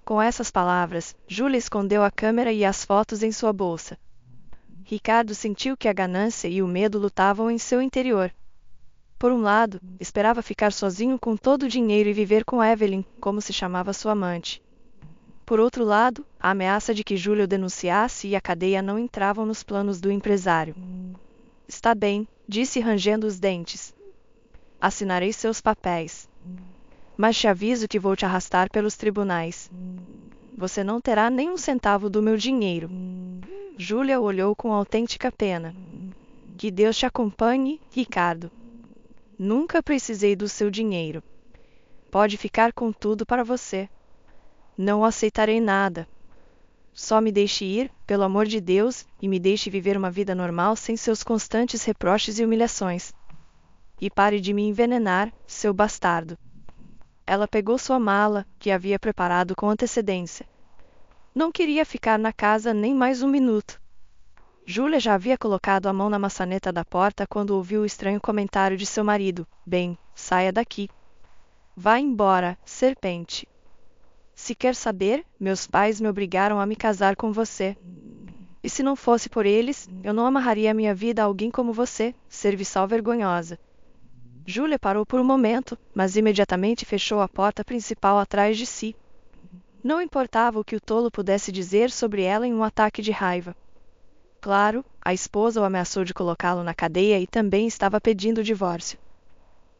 Com essas palavras, Júlia escondeu a câmera e as fotos em sua bolsa. Ricardo sentiu que a ganância e o medo lutavam em seu interior. Por um lado, esperava ficar sozinho com todo o dinheiro e viver com Evelyn, como se chamava sua amante. Por outro lado, a ameaça de que Júlia o denunciasse e a cadeia não entravam nos planos do empresário. Está bem, disse rangendo os dentes. Assinarei seus papéis. Mas te aviso que vou te arrastar pelos tribunais. Você não terá nem um centavo do meu dinheiro. Júlia o olhou com autêntica pena. Que Deus te acompanhe, Ricardo. Nunca precisei do seu dinheiro. Pode ficar com tudo para você. Não aceitarei nada. Só me deixe ir, pelo amor de Deus, e me deixe viver uma vida normal sem seus constantes reproches e humilhações. E pare de me envenenar, seu bastardo. Ela pegou sua mala, que havia preparado com antecedência. Não queria ficar na casa nem mais um minuto. Júlia já havia colocado a mão na maçaneta da porta quando ouviu o estranho comentário de seu marido. Bem, saia daqui. Vá embora, serpente. Se quer saber, meus pais me obrigaram a me casar com você. E se não fosse por eles, eu não amarraria minha vida a alguém como você, serviçal vergonhosa. Júlia parou por um momento, mas imediatamente fechou a porta principal atrás de si. Não importava o que o tolo pudesse dizer sobre ela em um ataque de raiva. Claro, a esposa o ameaçou de colocá-lo na cadeia e também estava pedindo o divórcio.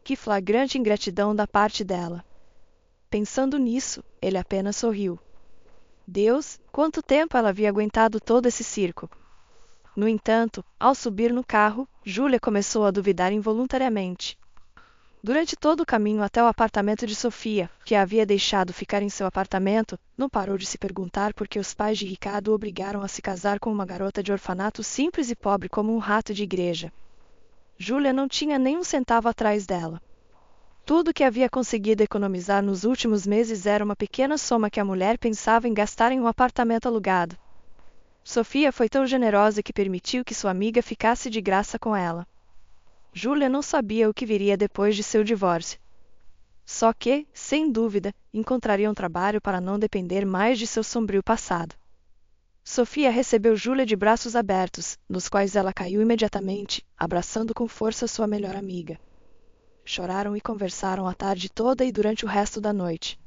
Que flagrante ingratidão da parte dela. Pensando nisso, ele apenas sorriu. Deus, quanto tempo ela havia aguentado todo esse circo! No entanto, ao subir no carro, Júlia começou a duvidar involuntariamente. Durante todo o caminho até o apartamento de Sofia, que a havia deixado ficar em seu apartamento, não parou de se perguntar por que os pais de Ricardo o obrigaram a se casar com uma garota de orfanato simples e pobre como um rato de igreja. Júlia não tinha nem um centavo atrás dela. Tudo que havia conseguido economizar nos últimos meses era uma pequena soma que a mulher pensava em gastar em um apartamento alugado. Sofia foi tão generosa que permitiu que sua amiga ficasse de graça com ela. Júlia não sabia o que viria depois de seu divórcio. Só que, sem dúvida, encontraria um trabalho para não depender mais de seu sombrio passado. Sofia recebeu Júlia de braços abertos, nos quais ela caiu imediatamente, abraçando com força sua melhor amiga. Choraram e conversaram a tarde toda e durante o resto da noite.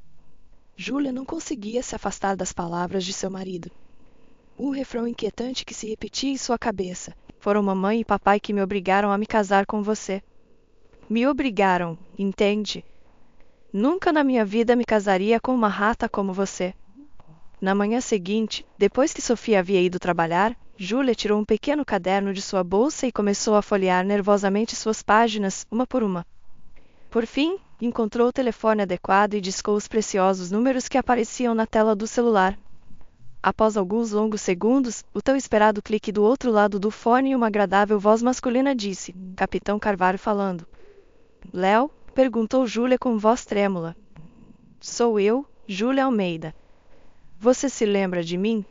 Júlia não conseguia se afastar das palavras de seu marido. Um refrão inquietante que se repetia em sua cabeça: foram mamãe e papai que me obrigaram a me casar com você. Me obrigaram, entende? Nunca na minha vida me casaria com uma rata como você. Na manhã seguinte, depois que Sofia havia ido trabalhar, Júlia tirou um pequeno caderno de sua bolsa e começou a folhear nervosamente suas páginas, uma por uma. Por fim, encontrou o telefone adequado e discou os preciosos números que apareciam na tela do celular. Após alguns longos segundos, o tão esperado clique do outro lado do fone e uma agradável voz masculina disse: Capitão Carvalho falando. Léo? Perguntou Júlia com voz trêmula. Sou eu, Júlia Almeida. Você se lembra de mim?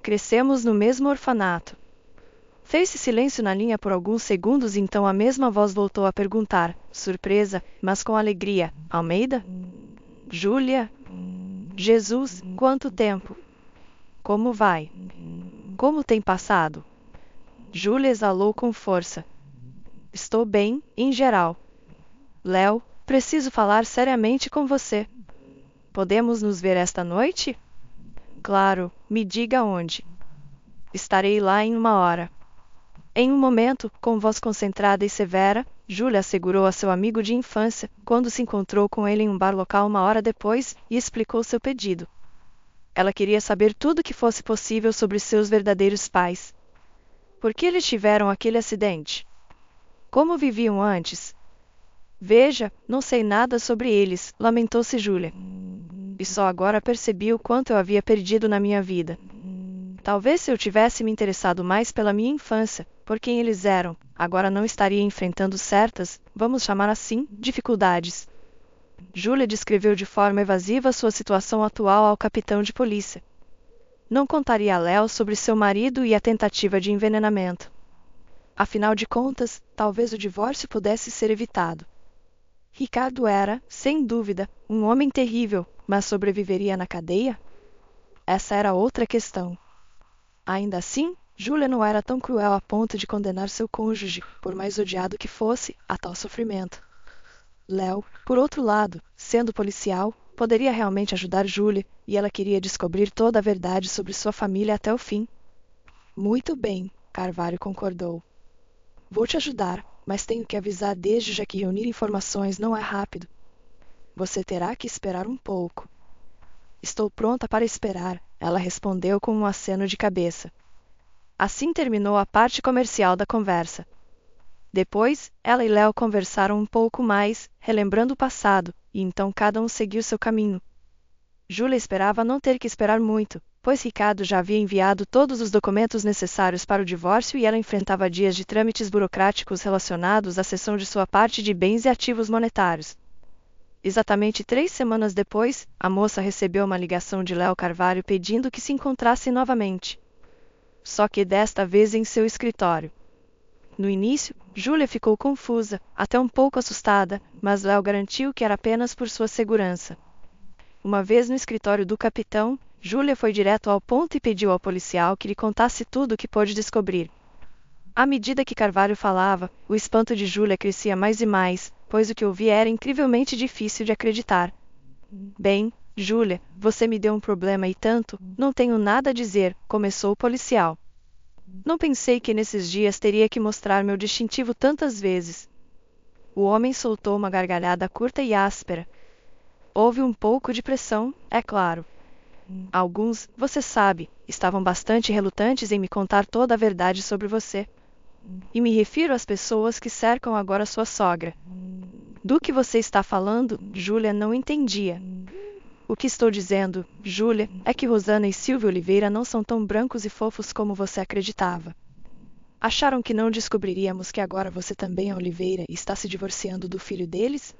Crescemos no mesmo orfanato. Fez-se silêncio na linha por alguns segundos e então a mesma voz voltou a perguntar, surpresa, mas com alegria: Almeida? Júlia? Jesus, quanto tempo! Como vai? Como tem passado? Júlia exalou com força. Estou bem, em geral. Léo, preciso falar seriamente com você. Podemos nos ver esta noite? Claro, me diga onde. Estarei lá em 1 hora. Em um momento, com voz concentrada e severa, Júlia assegurou a seu amigo de infância, quando se encontrou com ele em um bar local 1 hora depois, e explicou seu pedido. Ela queria saber tudo o que fosse possível sobre seus verdadeiros pais. Por que eles tiveram aquele acidente? Como viviam antes? Veja, não sei nada sobre eles, lamentou-se Júlia. E só agora percebi o quanto eu havia perdido na minha vida. Talvez se eu tivesse me interessado mais pela minha infância, por quem eles eram, agora não estaria enfrentando certas, vamos chamar assim, dificuldades. Júlia descreveu de forma evasiva sua situação atual ao capitão de polícia. Não contaria a Léo sobre seu marido e a tentativa de envenenamento. Afinal de contas, talvez o divórcio pudesse ser evitado. Ricardo era, sem dúvida, um homem terrível, mas sobreviveria na cadeia? Essa era outra questão. Ainda assim, Júlia não era tão cruel a ponto de condenar seu cônjuge, por mais odiado que fosse, a tal sofrimento. Léo, por outro lado, sendo policial, poderia realmente ajudar Júlia, e ela queria descobrir toda a verdade sobre sua família até o fim. Muito bem, Carvalho concordou. Vou te ajudar, mas tenho que avisar desde já que reunir informações não é rápido. Você terá que esperar um pouco. Estou pronta para esperar, ela respondeu com um aceno de cabeça. Assim terminou a parte comercial da conversa. Depois, ela e Léo conversaram um pouco mais, relembrando o passado, e então cada um seguiu seu caminho. Júlia esperava não ter que esperar muito, pois Ricardo já havia enviado todos os documentos necessários para o divórcio e ela enfrentava dias de trâmites burocráticos relacionados à cessão de sua parte de bens e ativos monetários. Exatamente 3 semanas depois, a moça recebeu uma ligação de Léo Carvalho pedindo que se encontrassem novamente. Só que desta vez em seu escritório. No início, Júlia ficou confusa, até um pouco assustada, mas Léo garantiu que era apenas por sua segurança. Uma vez no escritório do capitão, Júlia foi direto ao ponto e pediu ao policial que lhe contasse tudo o que pôde descobrir. À medida que Carvalho falava, o espanto de Júlia crescia mais e mais, pois o que ouvia era incrivelmente difícil de acreditar. Bem, Júlia, você me deu um problema e tanto, não tenho nada a dizer, começou o policial. Não pensei que nesses dias teria que mostrar meu distintivo tantas vezes. O homem soltou uma gargalhada curta e áspera. Houve um pouco de pressão, é claro. Alguns, você sabe, estavam bastante relutantes em me contar toda a verdade sobre você. E me refiro às pessoas que cercam agora sua sogra. Do que você está falando, Júlia não entendia. O que estou dizendo, Júlia, é que Rosana e Silvio Oliveira não são tão brancos e fofos como você acreditava. Acharam que não descobriríamos que agora você também é Oliveira e está se divorciando do filho deles?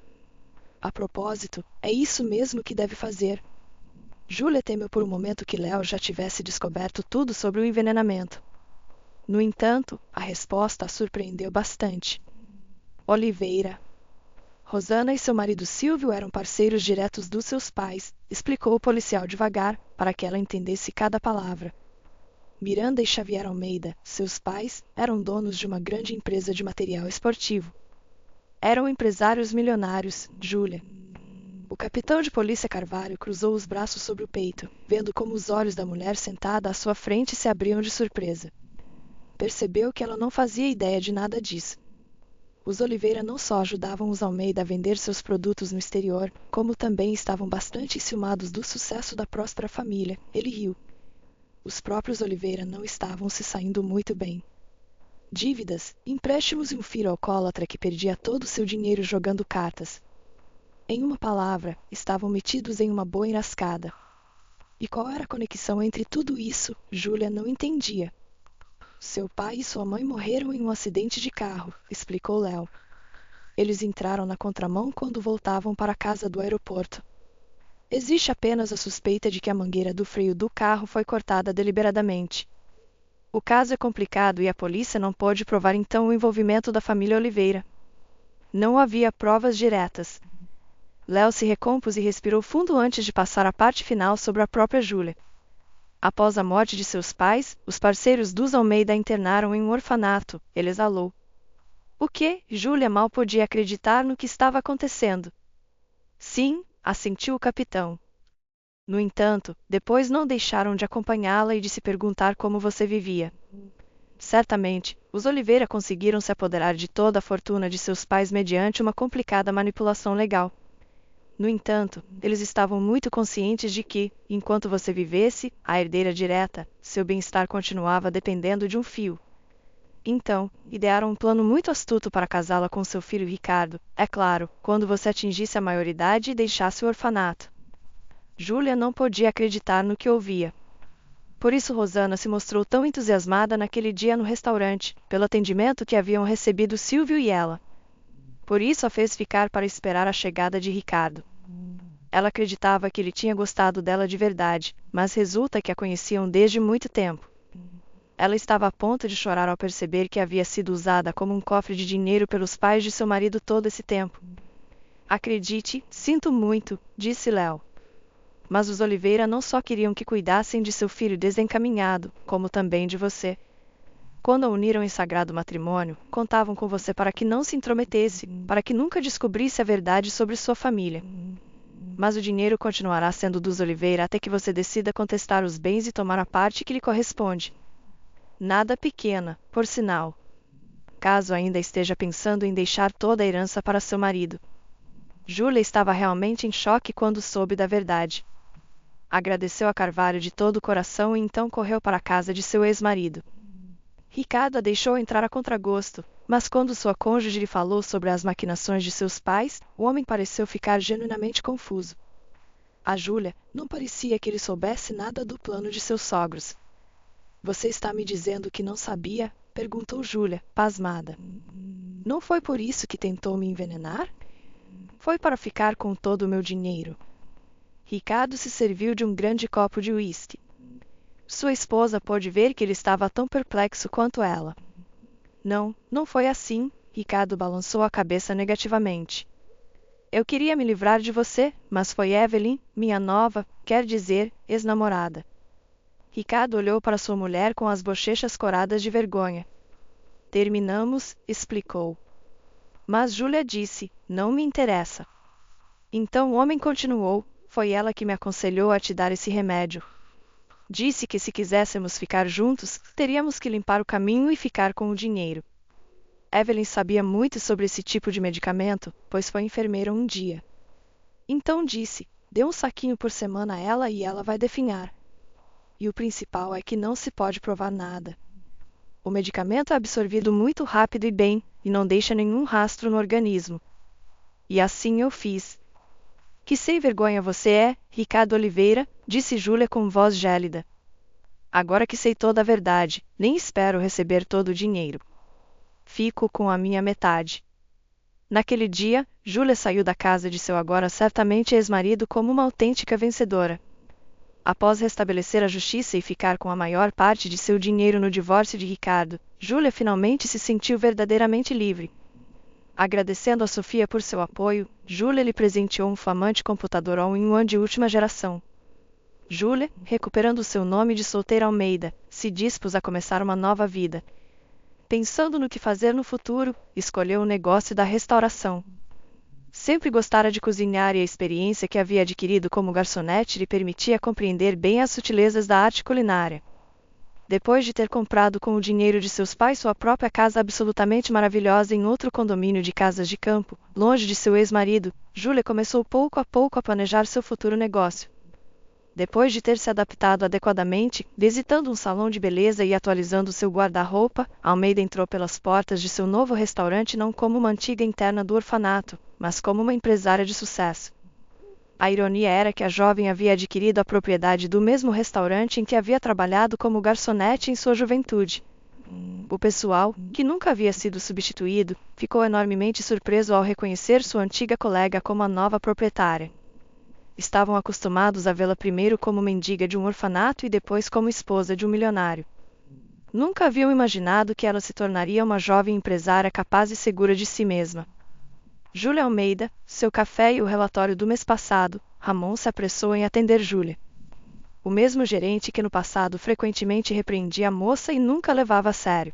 A propósito, é isso mesmo que deve fazer. Júlia temeu por um momento que Léo já tivesse descoberto tudo sobre o envenenamento. No entanto, a resposta a surpreendeu bastante. Oliveira. Rosana e seu marido Silvio eram parceiros diretos dos seus pais, explicou o policial devagar, para que ela entendesse cada palavra. Miranda e Xavier Almeida, seus pais, eram donos de uma grande empresa de material esportivo. Eram empresários milionários, Júlia. O capitão de polícia Carvalho cruzou os braços sobre o peito, vendo como os olhos da mulher sentada à sua frente se abriam de surpresa. Percebeu que ela não fazia ideia de nada disso. Os Oliveira não só ajudavam os Almeida a vender seus produtos no exterior, como também estavam bastante enciumados do sucesso da próspera família. Ele riu. Os próprios Oliveira não estavam se saindo muito bem. Dívidas, empréstimos e um filho alcoólatra que perdia todo o seu dinheiro jogando cartas. Em uma palavra, estavam metidos em uma boa enrascada. E qual era a conexão entre tudo isso? Júlia não entendia. Seu pai e sua mãe morreram em um acidente de carro, explicou Léo. Eles entraram na contramão quando voltavam para a casa do aeroporto. Existe apenas a suspeita de que a mangueira do freio do carro foi cortada deliberadamente. O caso é complicado e a polícia não pôde provar então o envolvimento da família Oliveira. Não havia provas diretas. Léo se recompôs e respirou fundo antes de passar a parte final sobre a própria Júlia. Após a morte de seus pais, os parceiros dos Almeida a internaram em um orfanato, ele exalou. O quê? Júlia mal podia acreditar no que estava acontecendo. Sim, assentiu o capitão. No entanto, depois não deixaram de acompanhá-la e de se perguntar como você vivia. Certamente, os Oliveira conseguiram se apoderar de toda a fortuna de seus pais mediante uma complicada manipulação legal. No entanto, eles estavam muito conscientes de que, enquanto você vivesse, a herdeira direta, seu bem-estar continuava dependendo de um fio. Então, idearam um plano muito astuto para casá-la com seu filho Ricardo, é claro, quando você atingisse a maioridade e deixasse o orfanato. Júlia não podia acreditar no que ouvia. Por isso Rosana se mostrou tão entusiasmada naquele dia no restaurante, pelo atendimento que haviam recebido Silvio e ela. Por isso a fez ficar para esperar a chegada de Ricardo. Ela acreditava que ele tinha gostado dela de verdade, mas resulta que a conheciam desde muito tempo. Ela estava a ponto de chorar ao perceber que havia sido usada como um cofre de dinheiro pelos pais de seu marido todo esse tempo. Acredite, sinto muito, disse Léo. Mas os Oliveira não só queriam que cuidassem de seu filho desencaminhado, como também de você. Quando a uniram em sagrado matrimônio, contavam com você para que não se intrometesse, para que nunca descobrisse a verdade sobre sua família. Mas o dinheiro continuará sendo dos Oliveira até que você decida contestar os bens e tomar a parte que lhe corresponde. Nada pequena, por sinal. Caso ainda esteja pensando em deixar toda a herança para seu marido. Júlia estava realmente em choque quando soube da verdade. Agradeceu a Carvalho de todo o coração e então correu para a casa de seu ex-marido. Ricardo a deixou entrar a contragosto, mas quando sua cônjuge lhe falou sobre as maquinações de seus pais, o homem pareceu ficar genuinamente confuso. A Júlia não parecia que ele soubesse nada do plano de seus sogros. Você está me dizendo que não sabia? Perguntou Júlia, pasmada. Não foi por isso que tentou me envenenar? Foi para ficar com todo o meu dinheiro. Ricardo se serviu de um grande copo de uísque. Sua esposa pôde ver que ele estava tão perplexo quanto ela. Não foi assim, Ricardo balançou a cabeça negativamente. Eu queria me livrar de você, mas foi Evelyn, minha nova, quer dizer, ex-namorada. Ricardo olhou para sua mulher com as bochechas coradas de vergonha. Terminamos, explicou. Mas Júlia disse, não me interessa. Então o homem continuou, foi ela que me aconselhou a te dar esse remédio. Disse que se quiséssemos ficar juntos, teríamos que limpar o caminho e ficar com o dinheiro. Evelyn sabia muito sobre esse tipo de medicamento, pois foi enfermeira um dia. Então disse, dê um saquinho por semana a ela e ela vai definhar. E o principal é que não se pode provar nada. O medicamento é absorvido muito rápido e bem, e não deixa nenhum rastro no organismo. E assim eu fiz. Que sem vergonha você é, Ricardo Oliveira, disse Júlia com voz gélida. Agora que sei toda a verdade, nem espero receber todo o dinheiro. Fico com a minha metade. Naquele dia, Júlia saiu da casa de seu agora certamente ex-marido como uma autêntica vencedora. Após restabelecer a justiça e ficar com a maior parte de seu dinheiro no divórcio de Ricardo, Júlia finalmente se sentiu verdadeiramente livre. Agradecendo a Sofia por seu apoio, Júlia lhe presenteou um flamante computador all-in-one de última geração. Júlia, recuperando seu nome de solteira Almeida, se dispôs a começar uma nova vida. Pensando no que fazer no futuro, escolheu o negócio da restauração. Sempre gostara de cozinhar e a experiência que havia adquirido como garçonete lhe permitia compreender bem as sutilezas da arte culinária. Depois de ter comprado com o dinheiro de seus pais sua própria casa absolutamente maravilhosa em outro condomínio de casas de campo, longe de seu ex-marido, Júlia começou pouco a pouco a planejar seu futuro negócio. Depois de ter se adaptado adequadamente, visitando um salão de beleza e atualizando seu guarda-roupa, Almeida entrou pelas portas de seu novo restaurante não como uma antiga interna do orfanato, mas como uma empresária de sucesso. A ironia era que a jovem havia adquirido a propriedade do mesmo restaurante em que havia trabalhado como garçonete em sua juventude. O pessoal, que nunca havia sido substituído, ficou enormemente surpreso ao reconhecer sua antiga colega como a nova proprietária. Estavam acostumados a vê-la primeiro como mendiga de um orfanato e depois como esposa de um milionário. Nunca haviam imaginado que ela se tornaria uma jovem empresária capaz e segura de si mesma. Júlia Almeida, seu café e o relatório do mês passado, Ramon se apressou em atender Júlia. O mesmo gerente que no passado frequentemente repreendia a moça e nunca levava a sério.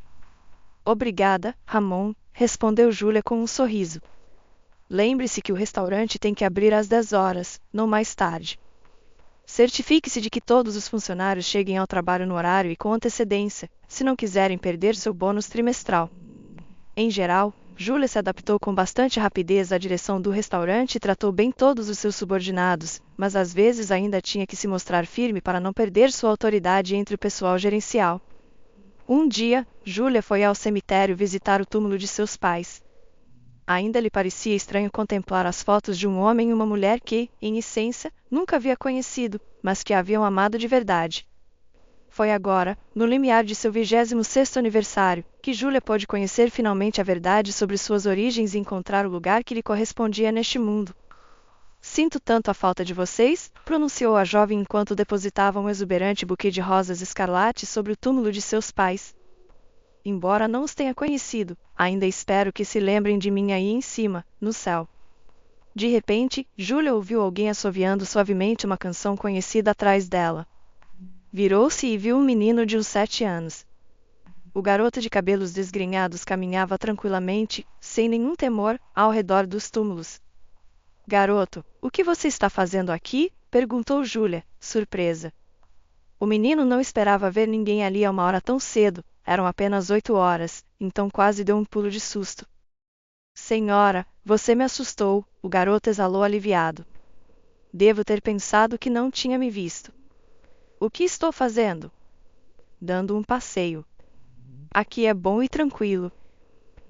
Obrigada, Ramon, respondeu Júlia com um sorriso. Lembre-se que o restaurante tem que abrir às 10 horas, não mais tarde. Certifique-se de que todos os funcionários cheguem ao trabalho no horário e com antecedência, se não quiserem perder seu bônus trimestral. Em geral, Júlia se adaptou com bastante rapidez à direção do restaurante e tratou bem todos os seus subordinados, mas às vezes ainda tinha que se mostrar firme para não perder sua autoridade entre o pessoal gerencial. Um dia, Júlia foi ao cemitério visitar o túmulo de seus pais. Ainda lhe parecia estranho contemplar as fotos de um homem e uma mulher que, em essência, nunca havia conhecido, mas que haviam amado de verdade. Foi agora, no limiar de seu 26º aniversário, que Júlia pôde conhecer finalmente a verdade sobre suas origens e encontrar o lugar que lhe correspondia neste mundo. Sinto tanto a falta de vocês, pronunciou a jovem enquanto depositava um exuberante buquê de rosas escarlates sobre o túmulo de seus pais. Embora não os tenha conhecido, ainda espero que se lembrem de mim aí em cima, no céu. De repente, Júlia ouviu alguém assoviando suavemente uma canção conhecida atrás dela. Virou-se e viu um menino de uns 7 anos. O garoto de cabelos desgrenhados caminhava tranquilamente, sem nenhum temor, ao redor dos túmulos. Garoto, o que você está fazendo aqui? Perguntou Júlia, surpresa. O menino não esperava ver ninguém ali a uma hora tão cedo, eram apenas 8 horas, então quase deu um pulo de susto. Senhora, você me assustou, o garoto exalou aliviado. Devo ter pensado que não tinha me visto. O que estou fazendo? Dando um passeio. Aqui é bom e tranquilo.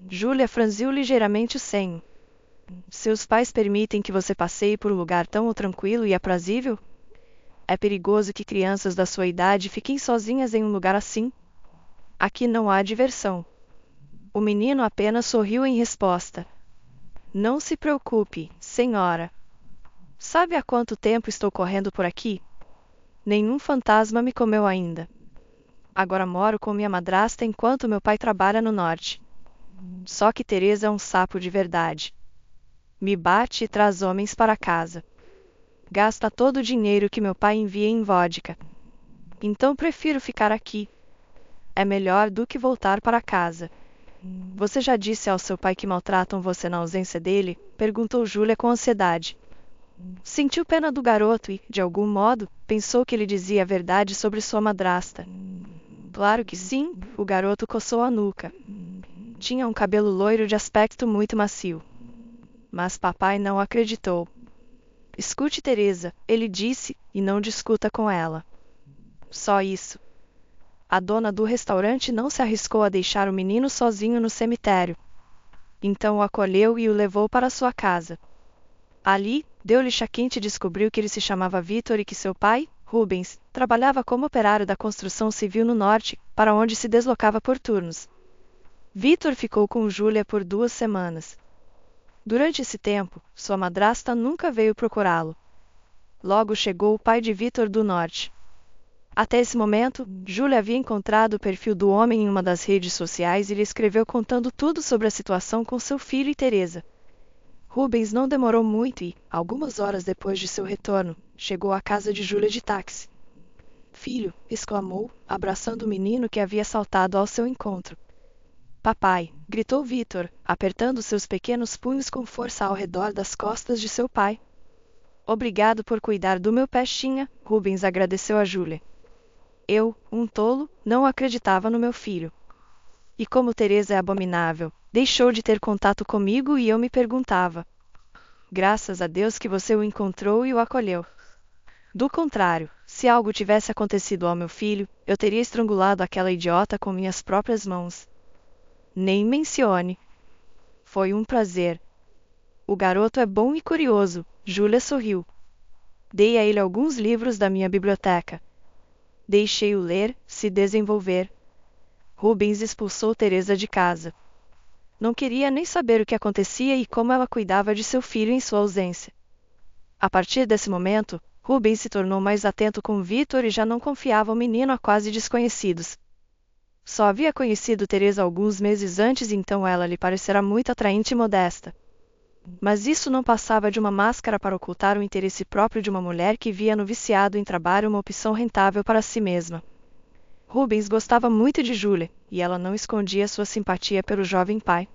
Júlia franziu ligeiramente o senho. Seus pais permitem que você passeie por um lugar tão tranquilo e aprazível? É perigoso que crianças da sua idade fiquem sozinhas em um lugar assim. Aqui não há diversão. O menino apenas sorriu em resposta. Não se preocupe, senhora. Sabe há quanto tempo estou correndo por aqui? Nenhum fantasma me comeu ainda. Agora moro com minha madrasta enquanto meu pai trabalha no norte. Só que Teresa é um sapo de verdade. Me bate e traz homens para casa. Gasta todo o dinheiro que meu pai envia em vodka. Então prefiro ficar aqui. É melhor do que voltar para casa. Você já disse ao seu pai que maltratam você na ausência dele? Perguntou Júlia com ansiedade. Sentiu pena do garoto e, de algum modo, pensou que ele dizia a verdade sobre sua madrasta. Claro que sim, o garoto coçou a nuca. Tinha um cabelo loiro de aspecto muito macio. Mas papai não acreditou. Escute Teresa, ele disse, e não discuta com ela. Só isso. A dona do restaurante não se arriscou a deixar o menino sozinho no cemitério. Então o acolheu e o levou para sua casa. Ali, deu-lhe chá quente e descobriu que ele se chamava Vitor e que seu pai, Rubens, trabalhava como operário da construção civil no norte, para onde se deslocava por turnos. Vitor ficou com Júlia por 2 semanas. Durante esse tempo, sua madrasta nunca veio procurá-lo. Logo chegou o pai de Vitor do norte. Até esse momento, Júlia havia encontrado o perfil do homem em uma das redes sociais e lhe escreveu contando tudo sobre a situação com seu filho e Teresa. Rubens não demorou muito e, algumas horas depois de seu retorno, chegou à casa de Júlia de táxi. Filho, exclamou, abraçando o menino que havia saltado ao seu encontro. Papai, gritou Vitor, apertando seus pequenos punhos com força ao redor das costas de seu pai. Obrigado por cuidar do meu pestinha, Rubens agradeceu a Júlia. Eu, um tolo, não acreditava no meu filho. E como Teresa é abominável, deixou de ter contato comigo e eu me perguntava. Graças a Deus que você o encontrou e o acolheu. Do contrário, se algo tivesse acontecido ao meu filho, eu teria estrangulado aquela idiota com minhas próprias mãos. Nem mencione. Foi um prazer. O garoto é bom e curioso, Júlia sorriu. Dei a ele alguns livros da minha biblioteca. Deixei-o ler, se desenvolver. Rubens expulsou Teresa de casa. Não queria nem saber o que acontecia e como ela cuidava de seu filho em sua ausência. A partir desse momento, Rubens se tornou mais atento com Vitor e já não confiava o menino a quase desconhecidos. Só havia conhecido Teresa alguns meses antes, então ela lhe parecerá muito atraente e modesta. Mas isso não passava de uma máscara para ocultar o interesse próprio de uma mulher que via no viciado em trabalho uma opção rentável para si mesma. Rubens gostava muito de Júlia, e ela não escondia sua simpatia pelo jovem pai.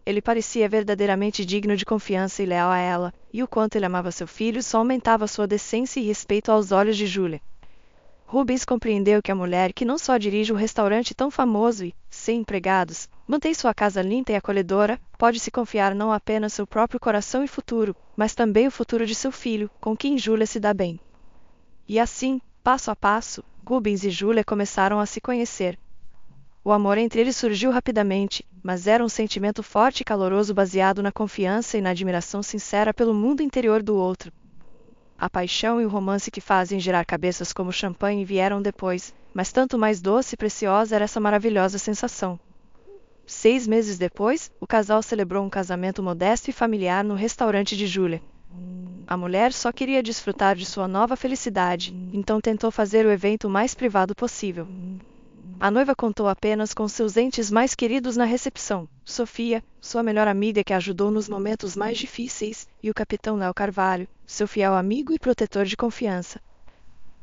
Ele parecia verdadeiramente digno de confiança e leal a ela, e o quanto ele amava seu filho só aumentava sua decência e respeito aos olhos de Júlia. Rubens compreendeu que a mulher que não só dirige um restaurante tão famoso e, sem empregados, mantém sua casa limpa e acolhedora, pode se confiar não apenas seu próprio coração e futuro, mas também o futuro de seu filho, com quem Júlia se dá bem. E assim, passo a passo, Rubens e Júlia começaram a se conhecer. O amor entre eles surgiu rapidamente, mas era um sentimento forte e caloroso baseado na confiança e na admiração sincera pelo mundo interior do outro. A paixão e o romance que fazem girar cabeças como champanhe vieram depois, mas tanto mais doce e preciosa era essa maravilhosa sensação. 6 meses depois, o casal celebrou um casamento modesto e familiar no restaurante de Júlia. A mulher só queria desfrutar de sua nova felicidade, então tentou fazer o evento o mais privado possível. A noiva contou apenas com seus entes mais queridos na recepção, Sofia, sua melhor amiga que a ajudou nos momentos mais difíceis, e o capitão Léo Carvalho, seu fiel amigo e protetor de confiança.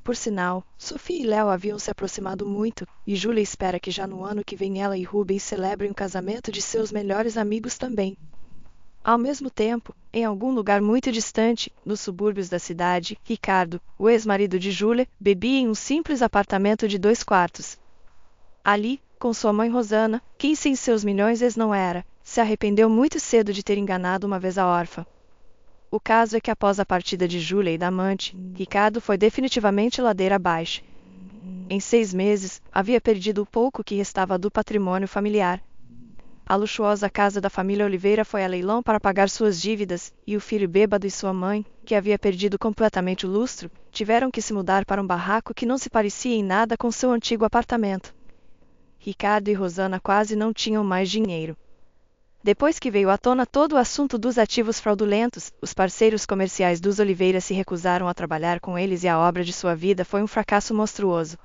Por sinal, Sofia e Léo haviam se aproximado muito, e Júlia espera que já no ano que vem ela e Rubens celebrem o casamento de seus melhores amigos também. Ao mesmo tempo, em algum lugar muito distante, nos subúrbios da cidade, Ricardo, o ex-marido de Júlia, bebia em um simples apartamento de 2 quartos. Ali, com sua mãe Rosana, quem sem seus milhões não era, se arrependeu muito cedo de ter enganado uma vez a órfã. O caso é que após a partida de Júlia e da amante, Ricardo foi definitivamente ladeira abaixo. Em 6 meses, havia perdido o pouco que restava do patrimônio familiar. A luxuosa casa da família Oliveira foi a leilão para pagar suas dívidas, e o filho bêbado e sua mãe, que havia perdido completamente o lustro, tiveram que se mudar para um barraco que não se parecia em nada com seu antigo apartamento. Ricardo e Rosana quase não tinham mais dinheiro. Depois que veio à tona todo o assunto dos ativos fraudulentos, os parceiros comerciais dos Oliveira se recusaram a trabalhar com eles e a obra de sua vida foi um fracasso monstruoso.